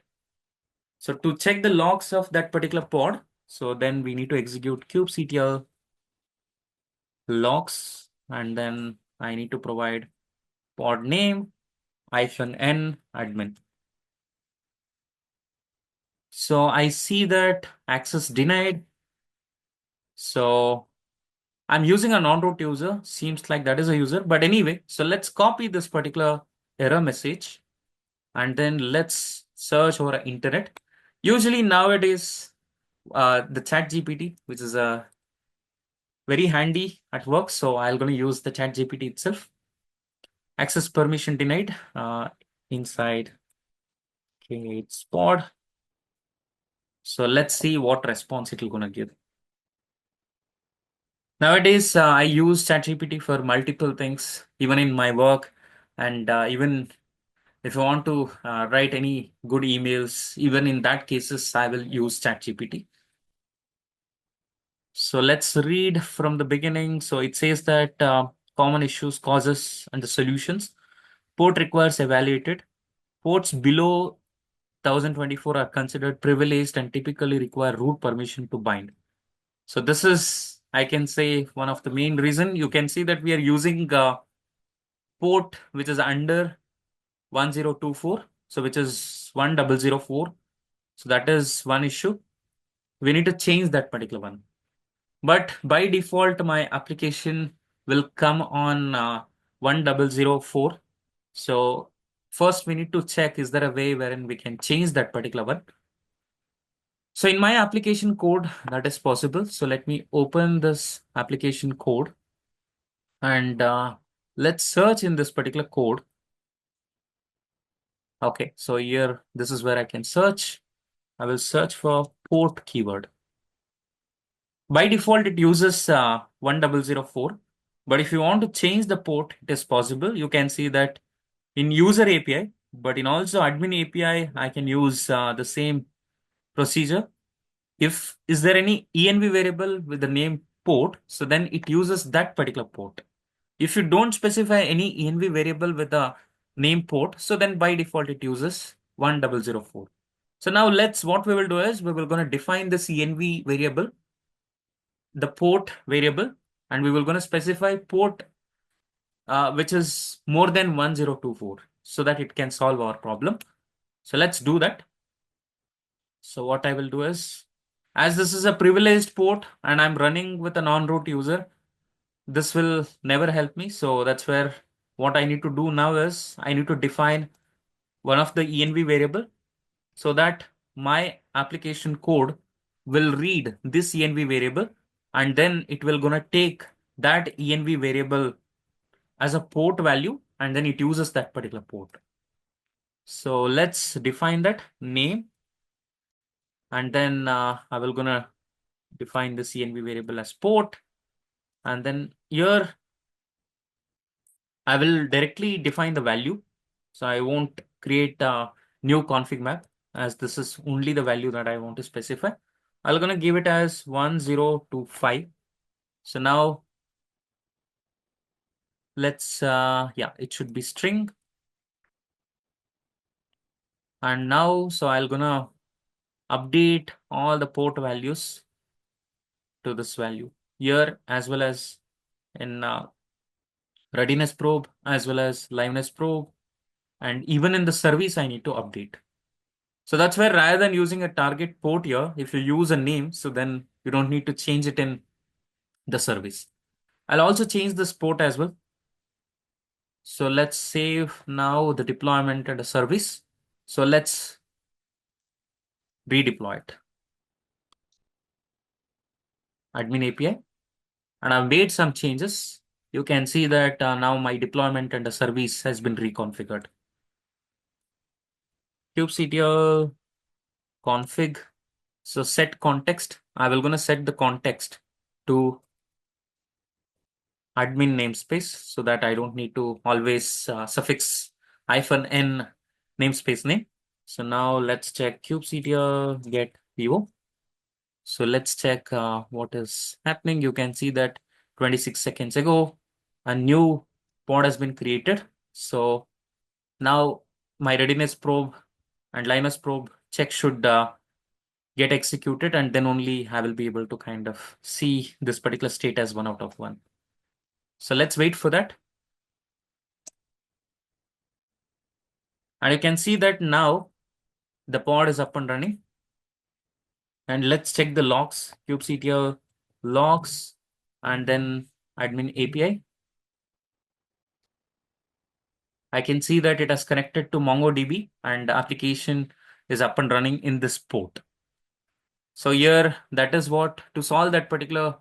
So to check the logs of that particular pod, so then we need to execute kubectl logs, and then I need to provide pod name -n admin. So I see that access denied. So I'm using a non-root user. Seems like that is a user, but anyway, so let's copy this particular error message and then let's search over internet. Usually nowadays, the chat GPT, which is a very handy at work. So I'm going to use the chat GPT itself. Access permission denied inside it's pod. So let's see what response it will going to give. Nowadays, I use ChatGPT for multiple things, even in my work, and even if I want to write any good emails, even in that cases, I will use ChatGPT. So let's read from the beginning. So it says that common issues, causes, and the solutions. Port requires evaluated. Ports below 1024 are considered privileged and typically require root permission to bind. So this is, I can say, one of the main reason. You can see that we are using port which is under 1024, so which is 1004. So that is one issue. We need to change that particular one. But by default, my application will come on 1004. So first we need to check, is there a way wherein we can change that particular one? So in my application code, that is possible. So let me open this application code and let's search in this particular code. Okay, so here, this is where I can search. I will search for port keyword. By default, it uses 1004. But if you want to change the port, it is possible. You can see that in user API, but in also admin API, I can use the same procedure. If is there any env variable with the name port, so then it uses that particular port. If you don't specify any env variable with a name port, so then by default it uses 1004. So now what we will do is we will going to define this env variable, the port variable, and we will going to specify port which is more than 1024 so that it can solve our problem. So let's do that. So what I will do is, as this is a privileged port and I'm running with a non-root user, this will never help me. So that's where what I need to do now is I need to define one of the env variable so that my application code will read this env variable and then it will gonna take that env variable as a port value and then it uses that particular port. So let's define that name and then I will gonna define the env variable as port, and then here I will directly define the value. So I won't create a new config map as this is only the value that I want to specify. I'm gonna give it as 1025. So now let's yeah, it should be string. And now so I'm gonna update all the port values to this value here as well as in readiness probe as well as liveness probe, and even in the service I need to update. So that's where rather than using a target port here, if you use a name, so then you don't need to change it in the service. I'll also change this port as well. So let's save now the deployment and the service. So let's redeploy it. Admin API. And I've made some changes. You can see that now my deployment and the service has been reconfigured. kubectl config. So set context. I will gonna set the context to admin namespace so that I don't need to always suffix -n namespace name. So now let's check kubectl get vivo. So let's check what is happening. You can see that 26 seconds ago, a new pod has been created. So now my readiness probe and Linus probe check should get executed, and then only I will be able to kind of see this particular state as 1 out of 1. So let's wait for that. And you can see that now the pod is up and running. And let's check the logs, kubectl logs, and then admin API. I can see that it has connected to MongoDB and the application is up and running in this port. So here, that is what, to solve that particular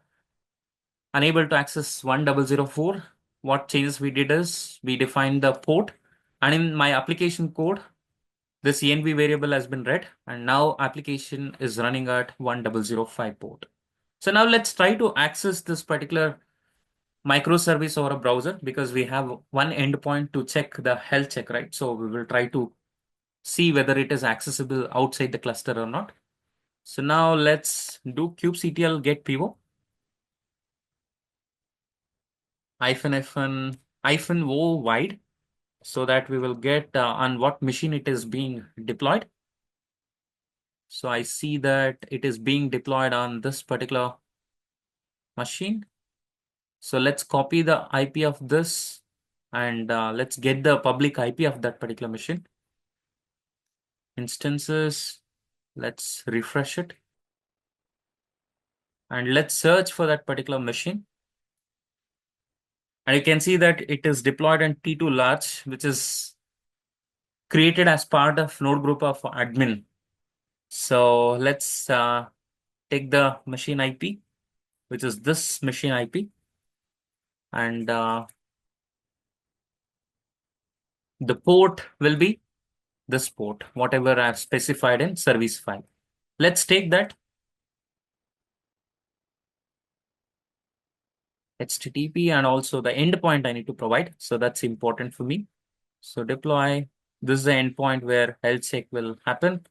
unable to access 1004, what changes we did is we defined the port, and in my application code, this env variable has been read, and now application is running at 1005 port. So now let's try to access this particular microservice over a browser, because we have one endpoint to check the health check, right? So we will try to see whether it is accessible outside the cluster or not. So now let's do kubectl get pivot -o wide, so that we will get on what machine it is being deployed. So I see that it is being deployed on this particular machine. So let's copy the IP of this, and let's get the public IP of that particular machine. Instances, let's refresh it. And let's search for that particular machine. And you can see that it is deployed in T2 large, which is created as part of node group of admin. So let's take the machine IP, which is this machine IP, and the port will be this port, whatever I've specified in service file. Let's take that HTTP and also the endpoint I need to provide. So that's important for me. So deploy, this is the endpoint where health check will happen.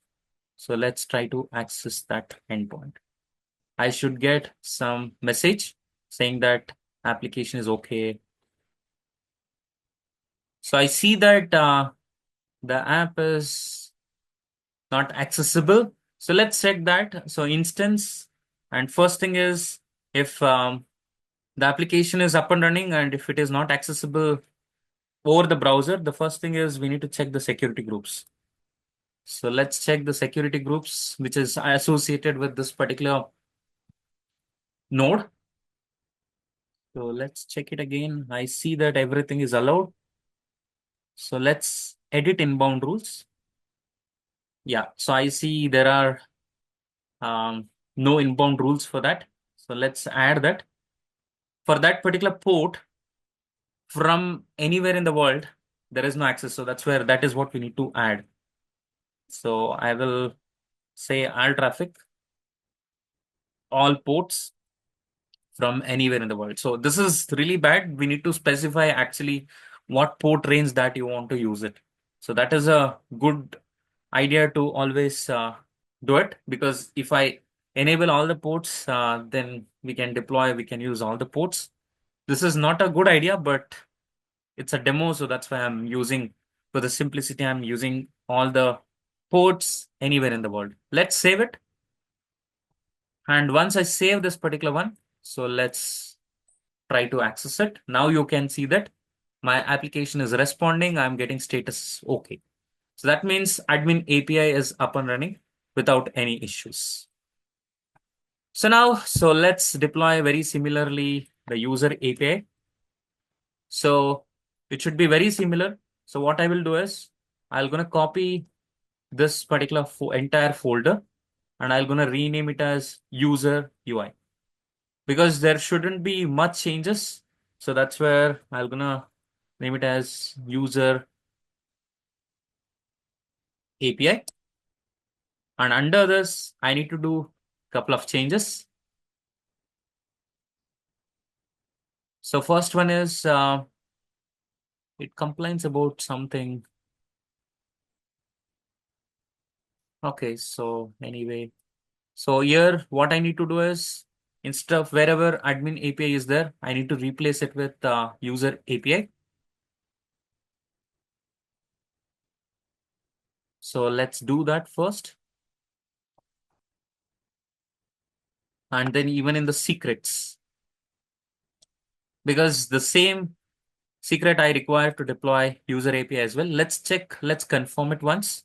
So let's try to access that endpoint. I should get some message saying that application is okay. So I see that the app is not accessible. So let's check that. So instance, and first thing is if the application is up and running and if it is not accessible over the browser, the first thing is we need to check the security groups. So let's check the security groups, which is associated with this particular node. So let's check it again. I see that everything is allowed. So let's edit inbound rules. Yeah, so I see there are no inbound rules for that. So let's add that. For that particular port, from anywhere in the world, there is no access. So that's where that is what we need to add. So I will say all traffic, all ports from anywhere in the world. So this is really bad. We need to specify actually what port range that you want to use it. So that is a good idea to always do it, because if I enable all the ports, then we can deploy, we can use all the ports. This is not a good idea, but it's a demo. So that's why I'm using, for the simplicity, I'm using all the ports anywhere in the world. Let's save it. And once I save this particular one, so let's try to access it. Now you can see that my application is responding. I'm getting status okay. So that means admin API is up and running without any issues. So now, so let's deploy very similarly the user API. So it should be very similar. So what I will do is I'm going to copy this particular entire folder and I'm going to rename it as user UI, because there shouldn't be much changes. So that's where I'm going to name it as user API. And under this, I need to do a couple of changes. So first one is it complains about something. Okay, so anyway, so here what I need to do is instead of wherever admin API is there, I need to replace it with user API. So let's do that first. And then even in the secrets, because the same secret I require to deploy user API as well. Let's check, let's confirm it once.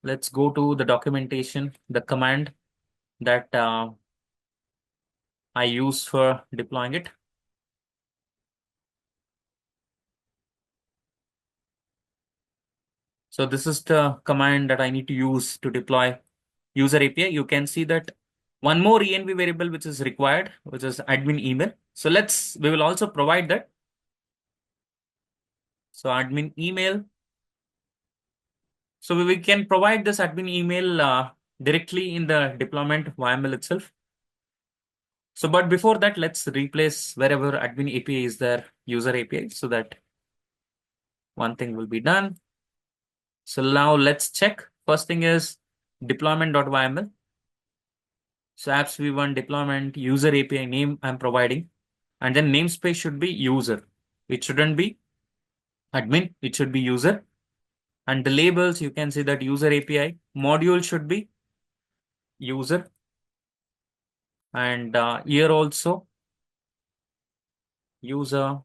Let's go to the documentation, the command that I use for deploying it. So this is the command that I need to use to deploy user API. You can see that one more env variable which is required, which is admin email. So we will also provide that. So admin email. So we can provide this admin email directly in the deployment YAML itself. So, but before that, let's replace wherever admin API is there, user API, so that one thing will be done. So now let's check. First thing is deployment.yml. So apps v1 deployment user API name I'm providing, and then namespace should be user. It shouldn't be admin. It should be user. And the labels, you can see that user API module should be user. And here also user.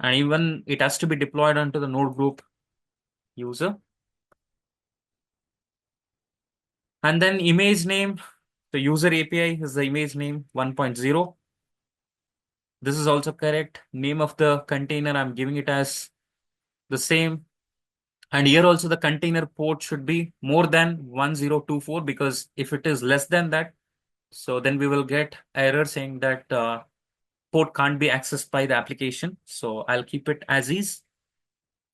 And even it has to be deployed onto the node group user. And then image name, the user API is the image name 1.0. This is also correct. Name of the container, I'm giving it as the same. And here also the container port should be more than 1024, because if it is less than that, so then we will get error saying that port can't be accessed by the application. So I'll keep it as is.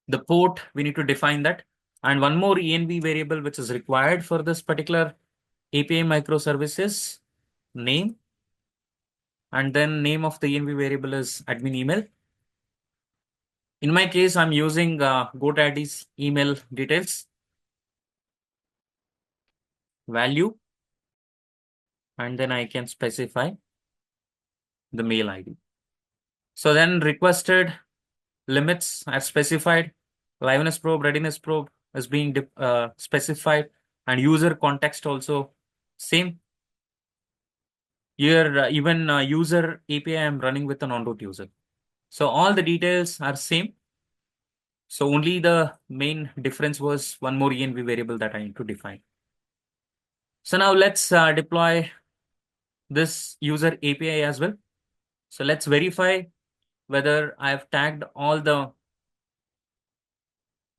The port, we need to define that. And one more env variable which is required for this particular API microservices name. And then name of the env variable is admin email. In my case, I'm using GoDaddy's email details, value, and then I can specify the mail ID. So then requested limits are specified, liveness probe, readiness probe is being specified, and user context also same. Here, even user API I'm running with a non-root user. So all the details are same. So only the main difference was one more env variable that I need to define. So now let's deploy this user API as well. So let's verify whether I've tagged all the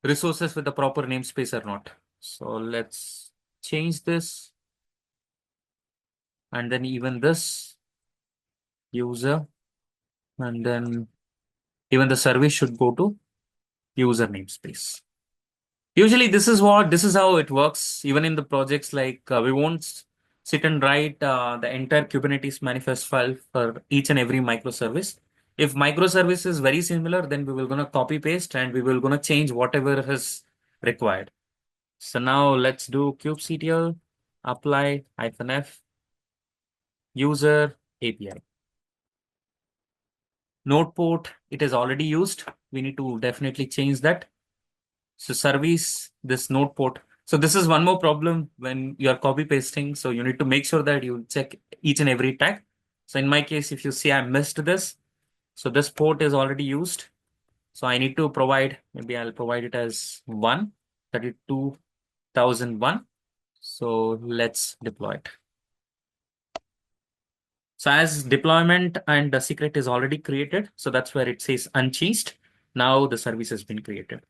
resources with the proper namespace or not. So let's change this. And then even this user, and then even the service should go to user namespace. Usually this is how it works. Even in the projects, like we won't sit and write the entire Kubernetes manifest file for each and every microservice. If microservice is very similar, then we will gonna copy paste and we will gonna change whatever is required. So now let's do kubectl apply -f user API. Node port, it is already used. We need to definitely change that. So service, this node port. So this is one more problem when you are copy pasting. So you need to make sure that you check each and every tag. So in my case, if you see I missed this, so this port is already used. So I need to provide, maybe I'll provide it as 32,001. So let's deploy it. So as deployment and the secret is already created, so that's where it says unchanged. Now the service has been created.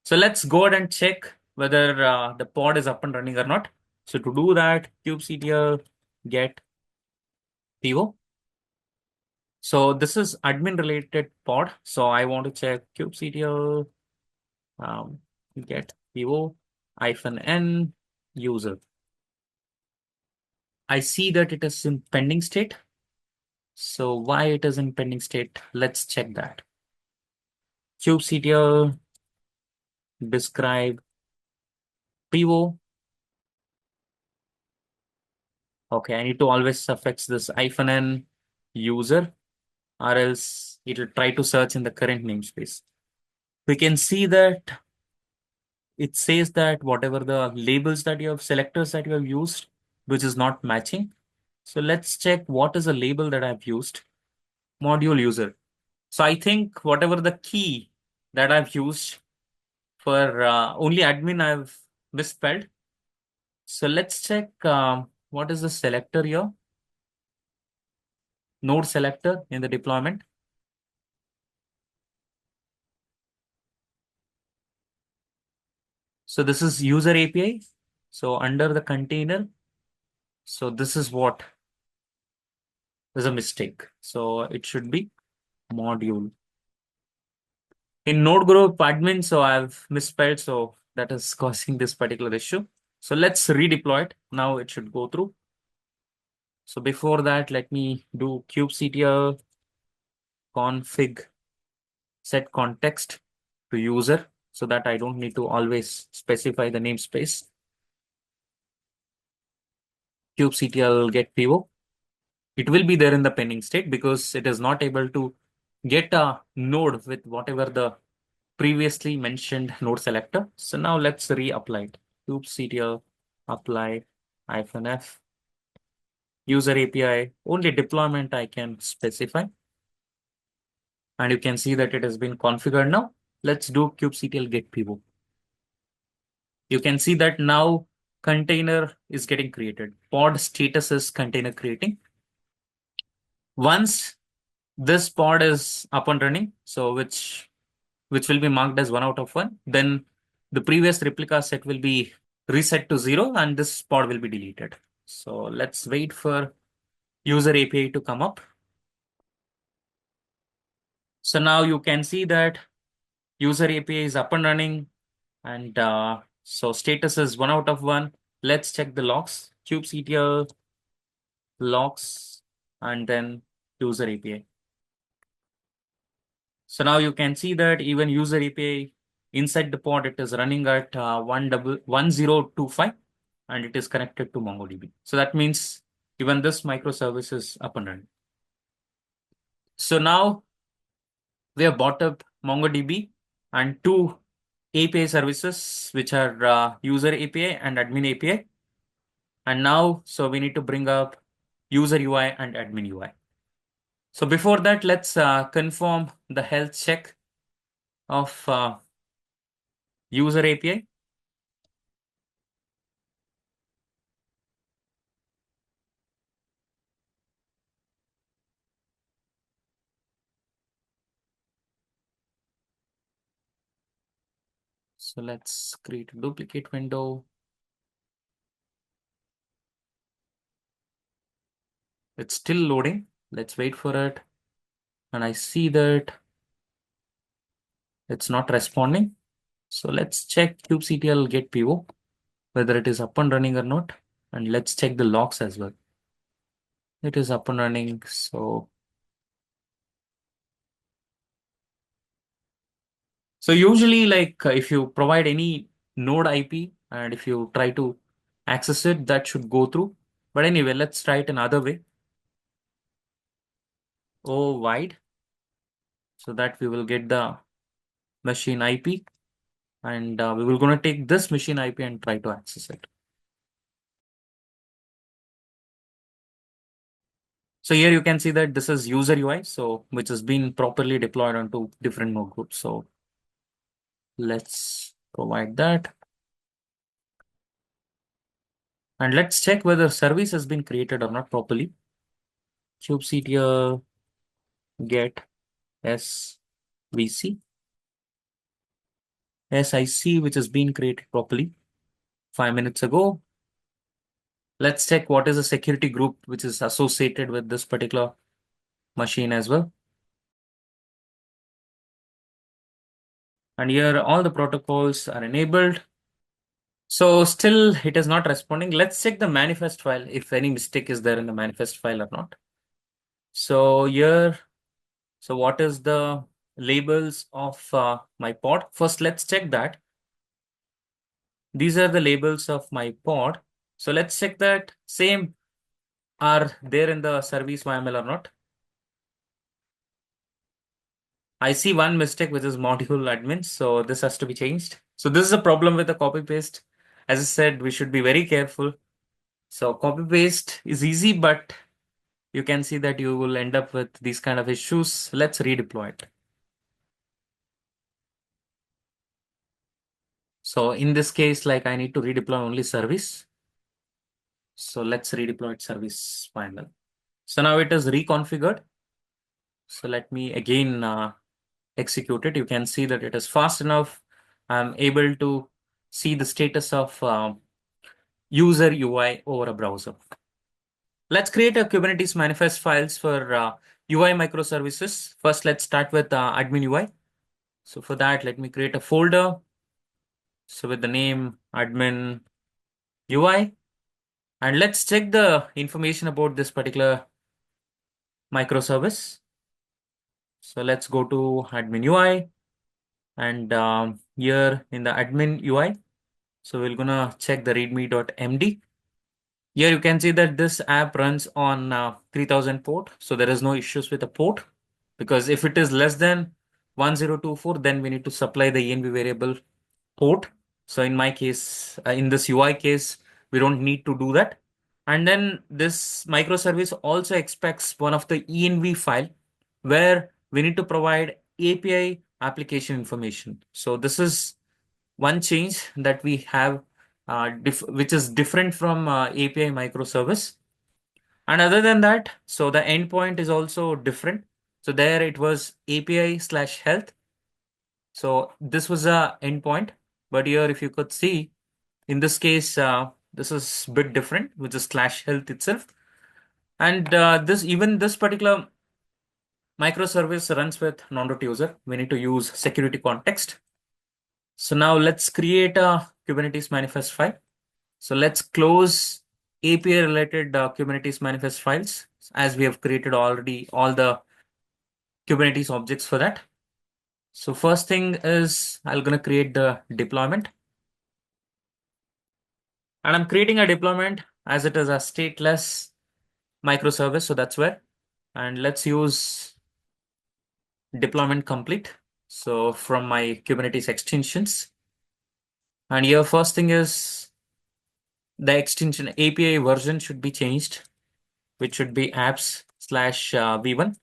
So let's go ahead and check whether the pod is up and running or not. So to do that, kubectl get PO. So this is admin related pod. So I want to check kubectl get PO -n user. I see that it is in pending state. So why it is in pending state? Let's check that. kubectl describe PO. Okay, I need to always suffix this -n user, or else it will try to search in the current namespace. We can see that it says that whatever the labels that you have, selectors that you have used, which is not matching. So let's check what is the label that I've used. Module user. So I think whatever the key that I've used for only admin, I've misspelled. So let's check what is the selector here. Node selector in the deployment. So this is user API. So under the container, so this is what is a mistake. So it should be module. In node group admin, so I've misspelled, so that is causing this particular issue. So let's redeploy it. Now it should go through. So before that, let me do kubectl config set context to user so that I don't need to always specify the namespace. Kubectl get PO. It will be there in the pending state because it is not able to get a node with whatever the previously mentioned node selector. So now let's reapply it. kubectl apply -f user API. Only deployment I can specify. And you can see that it has been configured now. Let's do kubectl get PO. You can see that now container is getting created. Pod status is container creating. Once this pod is up and running, so which will be marked as 1 out of 1, then the previous replica set will be reset to 0 and this pod will be deleted. So let's wait for user API to come up. So now you can see that user API is up and running, and so status is 1 out of 1. Let's check the logs. kubectl logs and then user API. So now you can see that even user API inside the pod, it is running at 1025 and it is connected to MongoDB. So that means even this microservice is up and running. So now we have bought up MongoDB and two API services, which are user API and admin API. And now, so we need to bring up user UI and admin UI. So before that, let's confirm the health check of user API. So let's create a duplicate window. It's still loading. Let's wait for it. And I see that it's not responding. So let's check kubectl get PO, whether it is up and running or not. And let's check the logs as well. It is up and running. So usually, like if you provide any node IP and if you try to access it, that should go through. But anyway, let's try it another way. O wide, so that we will get the machine IP, and we will going to take this machine IP and try to access it. So here you can see that this is user UI, so which has been properly deployed onto different node groups. So let's provide that. And let's check whether service has been created or not properly. kubectl get SVC. SIC, which has been created properly 5 minutes ago. Let's check what is the security group which is associated with this particular machine as well. And here all the protocols are enabled. So still it is not responding. Let's check the manifest file if any mistake is there in the manifest file or not. So here, so what is the labels of my pod? First, let's check that. These are the labels of my pod. So let's check that same are there in the service YML or not. I see one mistake, which is module admin. So this has to be changed. So this is a problem with the copy paste. As I said, we should be very careful. So copy paste is easy, but you can see that you will end up with these kind of issues. Let's redeploy it. So in this case, like I need to redeploy only service. So let's redeploy it service final. So now it is reconfigured. So let me again execute it. You can see that it is fast enough. I'm able to see the status of user UI over a browser. Let's create a Kubernetes manifest files for UI microservices. First, let's start with admin UI. So for that, let me create a folder. So with the name admin UI, and let's check the information about this particular microservice. So let's go to admin UI, and here in the admin UI, so we're gonna check the readme.md. Here you can see that this app runs on 3000 port. So there is no issues with the port, because if it is less than 1024, then we need to supply the env variable port. So in my case, in this UI case, we don't need to do that. And then this microservice also expects one of the env file where we need to provide API application information. So this is one change that we have, which is different from API microservice. And other than that, so the endpoint is also different. So there it was API/health. So this was a endpoint, but here if you could see, in this case, this is a bit different, which is /health itself. And this particular microservice runs with non-root-user. We need to use security context. So now let's create a Kubernetes manifest file. So let's close API related Kubernetes manifest files, as we have created already all the Kubernetes objects for that. So first thing is I'm going to create the deployment. And I'm creating a deployment as it is a stateless microservice. So that's where. And let's use deployment complete. So from my Kubernetes extensions. And here first thing is the extension API version should be changed, which should be apps/v1.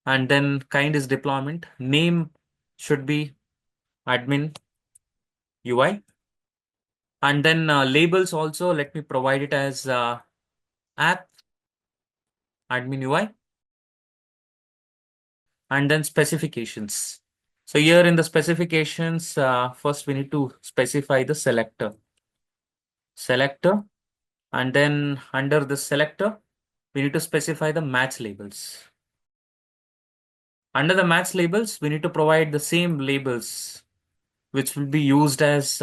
And then kind is deployment. Name should be admin UI. And then labels also, let me provide it as app admin UI. And then specifications. So here in the specifications, first we need to specify the selector. And then under the selector, we need to specify the match labels. Under the match labels, we need to provide the same labels which will be used as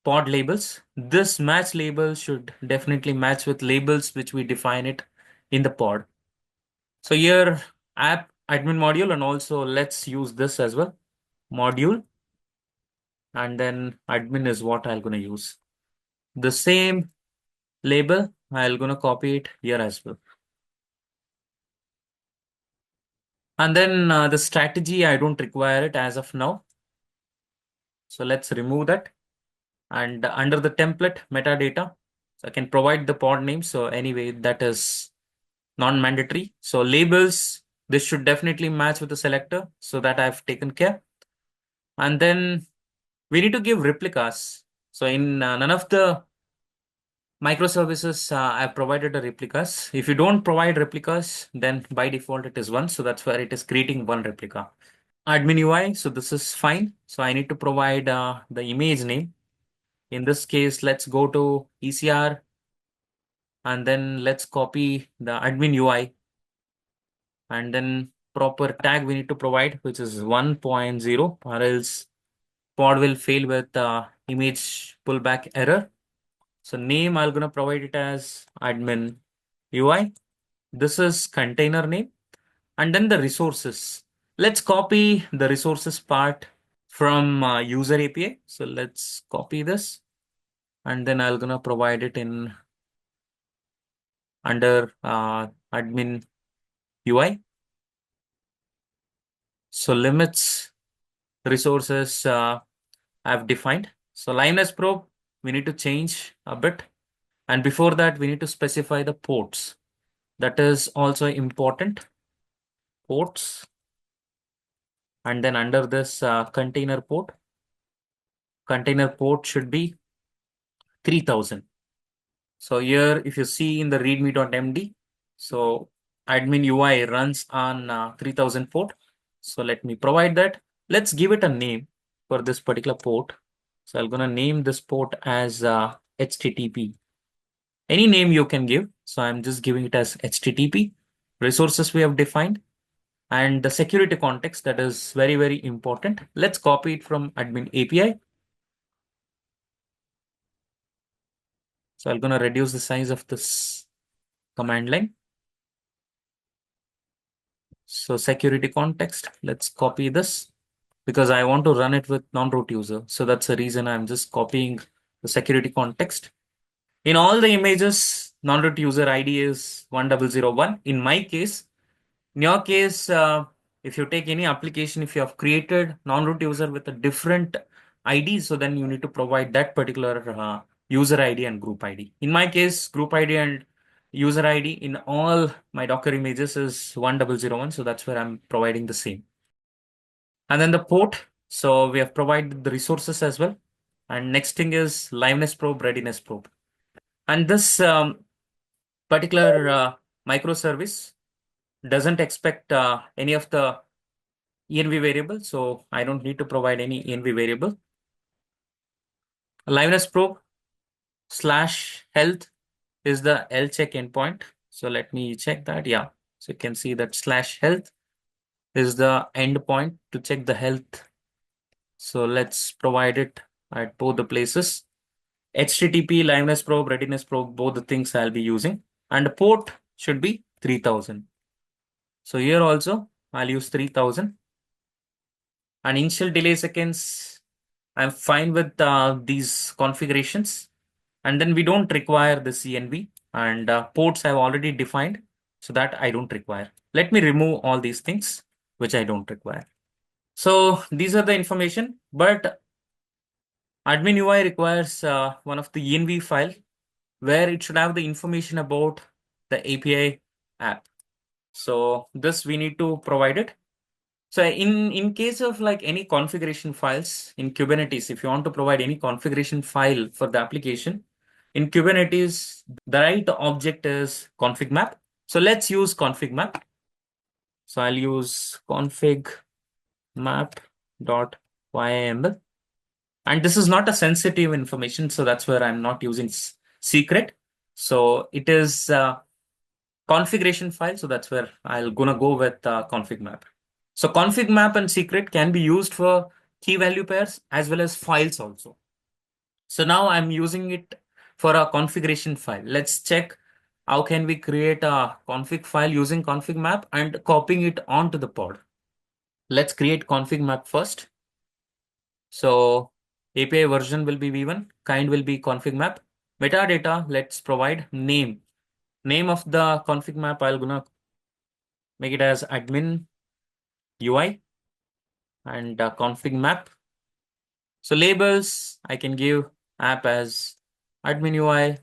pod labels. This match label should definitely match with labels which we define it in the pod. So here app admin module, and also let's use this as well, module, and then admin is what I'm going to use. The same label, I'm going to copy it here as well. And then the strategy, I don't require it as of now. So let's remove that. And under the template metadata, so I can provide the pod name. So anyway, that is non-mandatory. So labels, this should definitely match with the selector, so that I've taken care. And then we need to give replicas. So in none of the microservices, I've provided a replicas. If you don't provide replicas, then by default it is one. So that's where it is creating one replica. Admin UI, so this is fine. So I need to provide the image name. In this case, let's go to ECR, and then let's copy the admin UI, and then proper tag we need to provide, which is 1.0, or else pod will fail with image pullback error. So name, I'm going to provide it as admin UI. This is container name. And then the resources. Let's copy the resources part from user API. So let's copy this. And then I'm going to provide it in under admin UI. So limits resources I've defined. So liveness probe, we need to change a bit. And before that, we need to specify the ports. That is also important. Ports. And then under this container port should be 3000. So here, if you see in the readme.md, so admin UI runs on 3000 port. So let me provide that. Let's give it a name for this particular port. So I'm going to name this port as HTTP. Any name you can give. So I'm just giving it as HTTP. Resources we have defined. And the security context, that is very, very important. Let's copy it from admin API. So I'm going to reduce the size of this command line. So security context, let's copy this because I want to run it with non-root user. So that's the reason I'm just copying the security context. In all the images, non-root user ID is 1001. In my case, in your case, if you take any application, if you have created non-root user with a different ID, so then you need to provide that particular user ID and group ID. In my case, group ID and user ID in all my Docker images is 1001. So that's where I'm providing the same. And then the port. So we have provided the resources as well. And next thing is liveness probe, readiness probe. And this particular microservice doesn't expect any of the env variable. So I don't need to provide any env variable. Liveness probe / health is the check endpoint. So let me check that. Yeah. So you can see that / health is the endpoint to check the health. So let's provide it at both the places. HTTP, liveness probe, readiness probe, both the things I'll be using. And the port should be 3000. So here also I'll use 3000. And initial delay seconds, I'm fine with these configurations. And then we don't require the CNV, and ports I've already defined, so that I don't require. Let me remove all these things which I don't require. So these are the information, but admin UI requires one of the env file where it should have the information about the API app. So this we need to provide it. So in case of like any configuration files in Kubernetes, if you want to provide any configuration file for the application, in Kubernetes, the right object is config map. So let's use config map. So I'll use config map.yaml. And this is not a sensitive information, so that's where I'm not using secret. So it is a configuration file, so that's where I'll gonna go with config map. So config map and secret can be used for key value pairs as well as files also. So now I'm using it for a configuration file. Let's check how can we create a config file using config map and copying it onto the pod. Let's create config map first. So API version will be v1, kind will be config map. Metadata, let's provide name. Name of the config map, I'm gonna make it as admin UI and config map. So labels, I can give app as admin UI.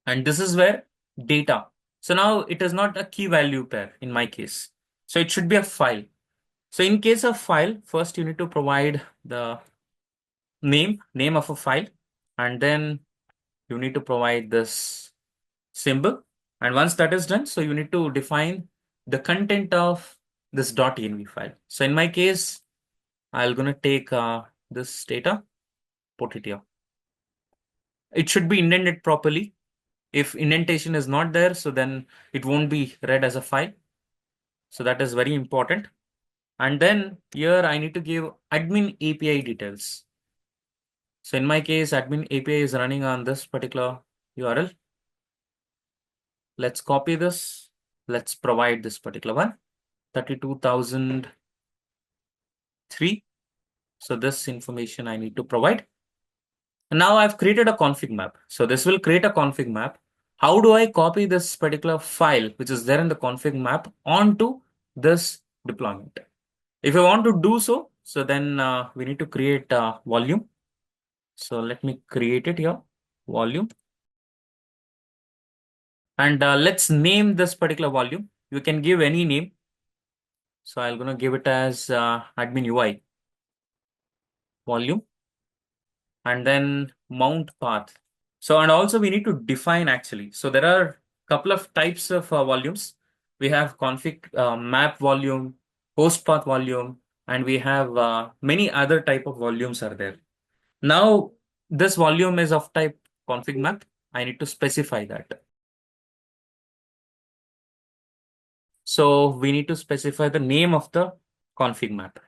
And this is where data. So now it is not a key value pair in my case. So it should be a file. So in case of file, first you need to provide the name of a file. And then you need to provide this symbol. And once that is done, so you need to define the content of this .env file. So in my case, I'm going to take this data, put it here. It should be indented properly. If indentation is not there, so then it won't be read as a file. So that is very important. And then here I need to give admin API details. So in my case, admin API is running on this particular URL. Let's copy this. Let's provide this particular one, 32,003. So this information I need to provide. And now I've created a config map. So this will create a config map. How do I copy this particular file, which is there in the config map, onto this deployment? If I want to do so, then we need to create a volume. So let me create it here, volume. And let's name this particular volume. You can give any name. So I'm going to give it as admin UI volume, and then mount path. So, and also we need to define actually. So there are a couple of types of volumes. We have config map volume, host path volume, and we have many other type of volumes are there. Now, this volume is of type config map. I need to specify that. So we need to specify the name of the config map.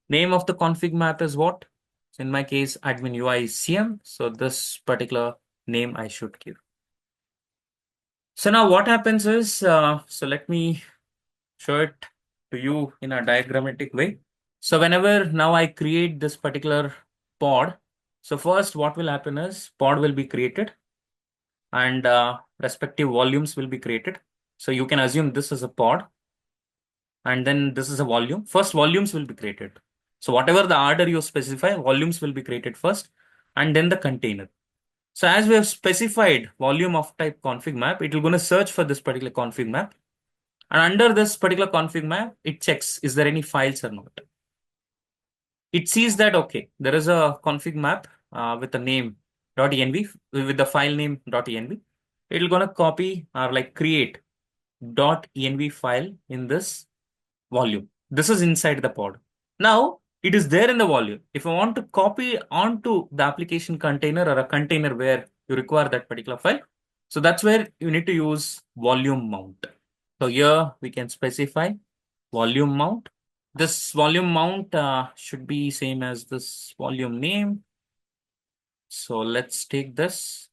Name of the config map is what? So in my case, admin UI is CM. So this particular name I should give. So now what happens is, so let me show it to you in a diagrammatic way. So whenever now I create this particular pod, so first what will happen is pod will be created and respective volumes will be created. So you can assume this is a pod and then this is a volume. First volumes will be created. So whatever the order you specify, volumes will be created first and then the container. So as we have specified volume of type config map, it will going to search for this particular config map. And under this particular config map, it checks, is there any files or not? It sees that, okay, there is a config map with the name .env, with the file name .env. It will going to copy or like create .env file in this volume. This is inside the pod. Now it is there in the volume. If I want to copy onto the application container or a container where you require that particular file, so that's where you need to use volume mount. So here we can specify volume mount. This volume mount should be same as this volume name. So let's take this.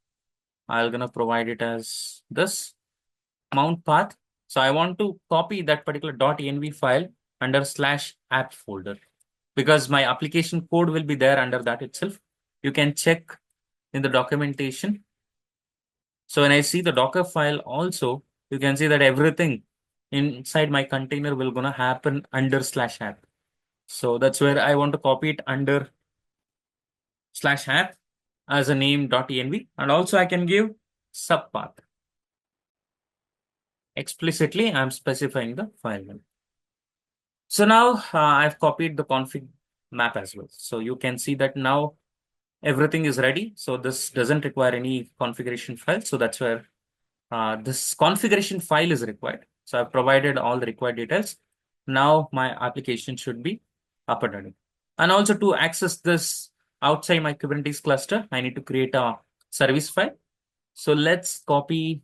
I'm gonna provide it as this mount path. So I want to copy that particular .env file under /app folder because my application code will be there under that itself. You can check in the documentation. So when I see the Docker file also, you can see that everything inside my container will gonna happen under /app. So that's where I want to copy it under /app as a name .env, and also I can give subpath. Explicitly, I'm specifying the file name. So now I've copied the config map as well. So you can see that now everything is ready. So this doesn't require any configuration file. So that's where this configuration file is required. So I've provided all the required details. Now my application should be up and running. And also to access this outside my Kubernetes cluster, I need to create a service file. So let's copy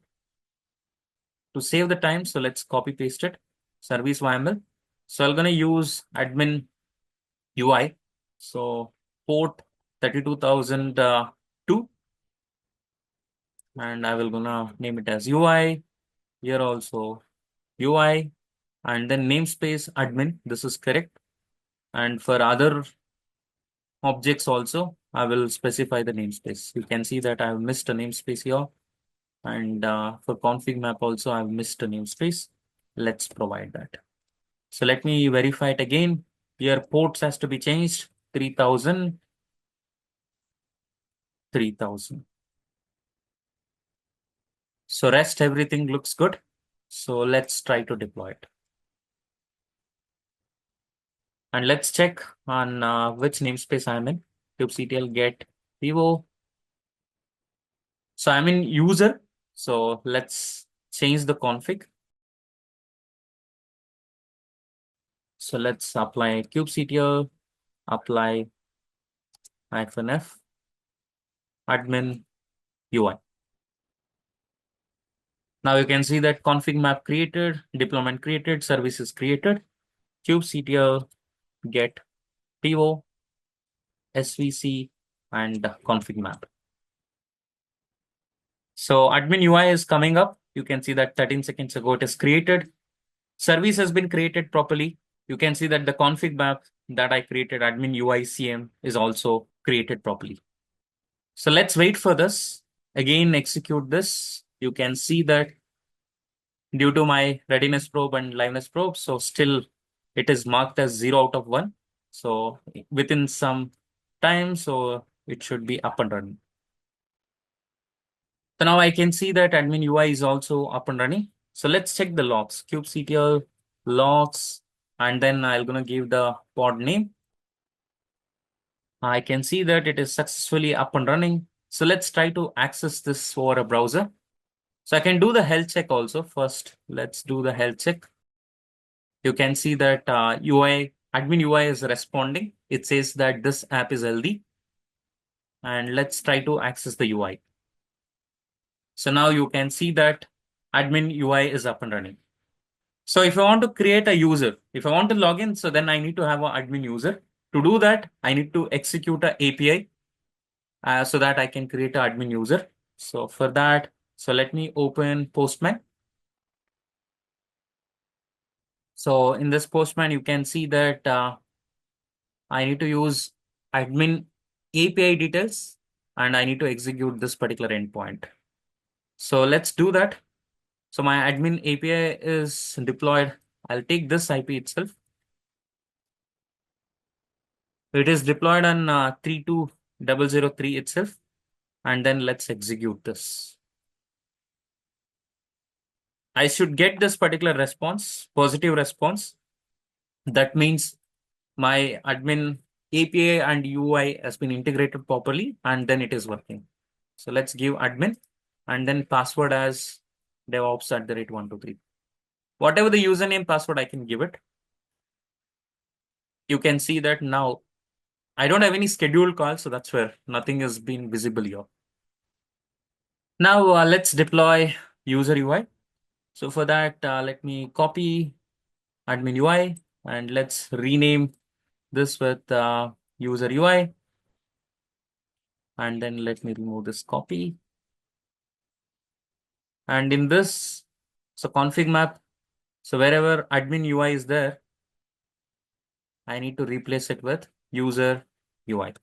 to save the time. So let's copy paste it, service YML. So I'm going to use admin UI. So port 32,002. And I will gonna name it as UI. Here also UI. And then namespace admin. This is correct. And for other objects also, I will specify the namespace. You can see that I've missed a namespace here. And for config map also, I've missed a namespace. Let's provide that. So let me verify it again. Here ports has to be changed. 3000. 3000. So rest everything looks good. So let's try to deploy it. And let's check on which namespace I'm in. kubectl get pivo. So I'm in user. So let's change the config. So let's apply kubectl, apply -f, admin UI. Now you can see that config map created, deployment created, services created, kubectl get pivo, svc and config map. So admin UI is coming up. You can see that 13 seconds ago it is created. Service has been created properly. You can see that the config map that I created, admin UI CM, is also created properly. So let's wait for this. Again, execute this. You can see that due to my readiness probe and liveness probe, so still it is marked as 0 out of 1. So within some time, so it should be up and running. So now I can see that admin UI is also up and running. So let's check the logs, kubectl logs, and then I'm going to give the pod name. I can see that it is successfully up and running. So let's try to access this over a browser. So I can do the health check also. First, let's do the health check. You can see that admin UI is responding. It says that this app is healthy. And let's try to access the UI. So now you can see that admin UI is up and running. So if I want to create a user, if I want to log in, so then I need to have an admin user. To do that, I need to execute an API so that I can create an admin user. So for that, so let me open Postman. So in this Postman, you can see that I need to use admin API details and I need to execute this particular endpoint. So let's do that. So my admin API is deployed. I'll take this IP itself. It is deployed on 32003 itself. And then let's execute this. I should get this particular response, positive response. That means my admin API and UI has been integrated properly and then it is working. So let's give admin and then password as DevOps@123. Whatever the username password I can give it. You can see that now I don't have any scheduled calls, so that's where nothing has been visible here. Now let's deploy user UI. So for that, let me copy admin UI and let's rename this with user UI. And then let me remove this copy. And in this, so config map, so wherever admin UI is there, I need to replace it with user UI.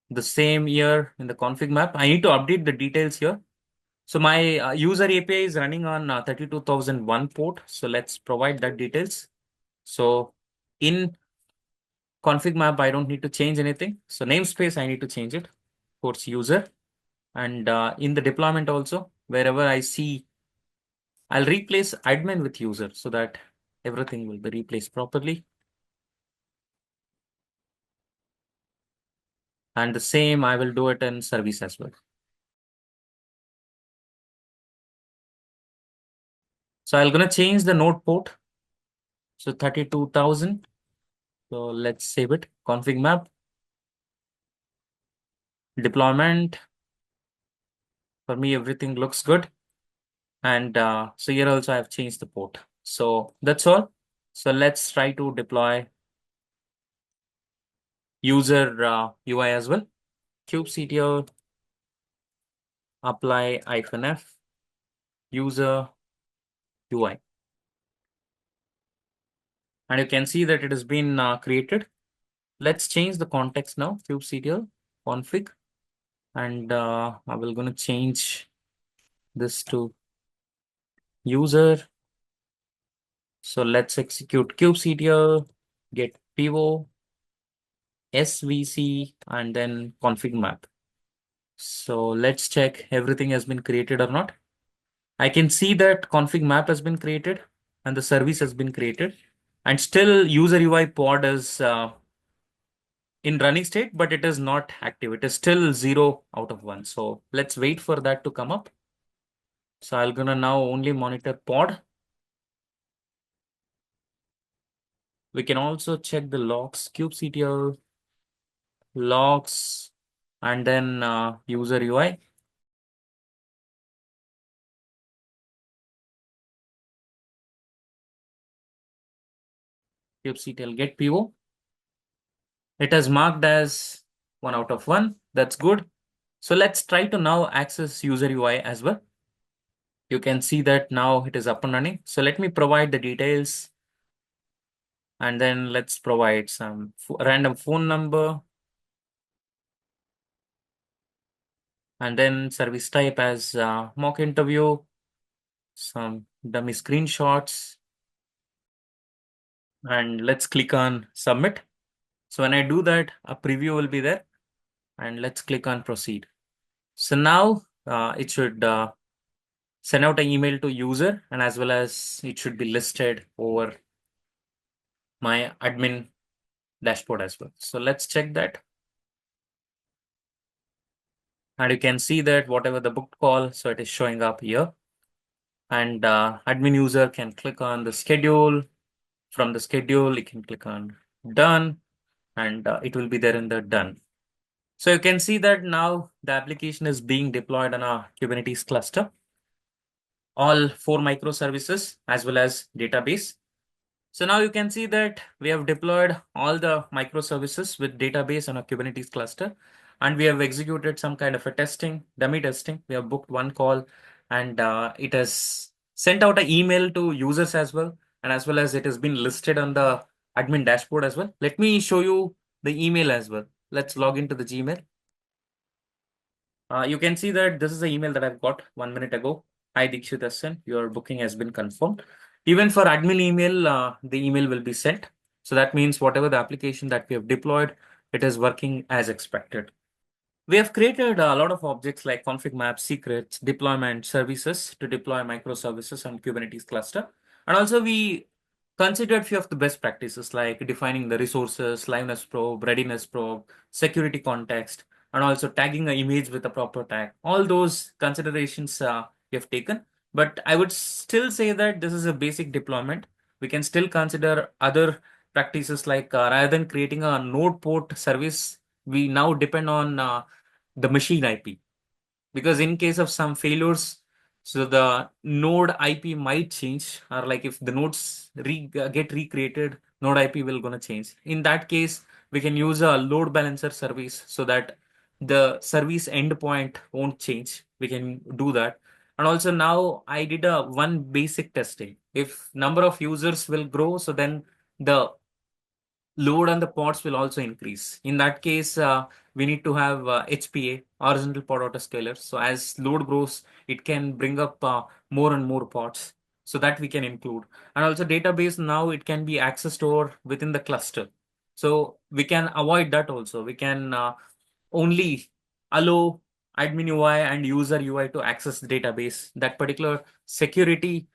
The same here in the config map, I need to update the details here. So my user API is running on 32001 port. So let's provide that details. So in config map, I don't need to change anything. So namespace, I need to change it. Ports user. And in the deployment also, wherever I see, I'll replace admin with user so that everything will be replaced properly. And the same, I will do it in service as well. So I'm going to change the node port. So 32,000. So let's save it. Config map. Deployment. For me, everything looks good. And so here also I've changed the port. So that's all. So let's try to deploy user UI as well. kubectl apply -f user UI. And you can see that it has been created. Let's change the context now. kubectl config. And I will going to change this to user. So let's execute kubectl get pivot svc and then config map. So let's check everything has been created or not. I can see that config map has been created and the service has been created and still user UI pod is in running state, but it is not active. It is still 0 out of 1. So let's wait for that to come up. So I'm gonna now only monitor pod. We can also check the logs, kubectl logs, and then user UI. kubectl get pivot. It is marked as 1 out of 1. That's good. So let's try to now access user UI as well. You can see that now it is up and running. So let me provide the details. And then let's provide some random phone number. And then service type as mock interview. Some dummy screenshots. And let's click on submit. So when I do that, a preview will be there. And let's click on proceed. So now it should send out an email to user, and as well as it should be listed over my admin dashboard as well. So let's check that. And you can see that whatever the booked call, so it is showing up here. And admin user can click on the schedule. From the schedule, you can click on done, and it will be there in the done. So you can see that now the application is being deployed on a Kubernetes cluster, all 4 microservices as well as database. So now you can see that we have deployed all the microservices with database on a Kubernetes cluster, and we have executed some kind of a testing, dummy testing. We have booked 1 call, and it has sent out an email to users as well, and as well as it has been listed on the admin dashboard as well. Let me show you the email as well. Let's log into the Gmail. You can see that this is the email that I've got 1 minute ago. Hi Dikshit Hassan, your booking has been confirmed. Even for admin email, the email will be sent. So that means whatever the application that we have deployed, it is working as expected. We have created a lot of objects like config maps, secrets, deployment services to deploy microservices on Kubernetes cluster. And also we considered few of the best practices like defining the resources, liveness probe, readiness probe, security context, and also tagging an image with a proper tag. All those considerations we have taken. But I would still say that this is a basic deployment. We can still consider other practices like rather than creating a node port service, we now depend on the machine IP, because in case of some failures, so the node IP might change, or like if the nodes get recreated, node IP will gonna change. In that case, we can use a load balancer service so that the service endpoint won't change. We can do that. And also now I did a one basic testing. If number of users will grow, so then the load on the pods will also increase. In that case, we need to have HPA, horizontal pod autoscaler. So as load grows, it can bring up more and more pods, so that we can include. And also database, now it can be accessed over within the cluster. So we can avoid that also. We can only allow admin UI and user UI to access the database. That particular security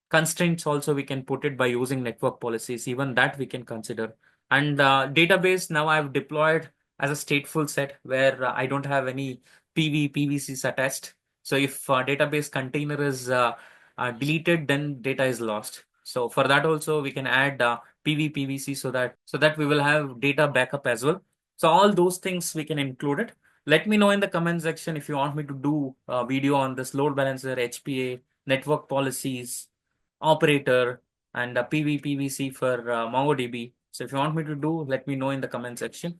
constraints also we can put it by using network policies. Even that we can consider. And database, now I've deployed as a stateful set where I don't have any PVCs attached. So if database container is deleted, then data is lost. So for that also we can add PVC so that we will have data backup as well. So all those things we can include it. Let me know in the comment section if you want me to do a video on this load balancer, HPA, network policies, operator, and a PVC for MongoDB. So if you want me to do, let me know in the comment section.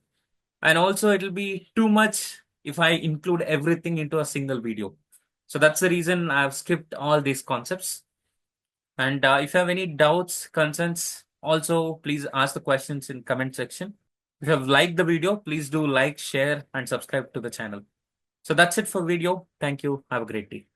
And also it'll be too much if I include everything into a single video. So that's the reason I've skipped all these concepts. And if you have any doubts, concerns, also please ask the questions in comment section. If you have liked the video, please do like, share, and subscribe to the channel. So that's it for video. Thank you. Have a great day.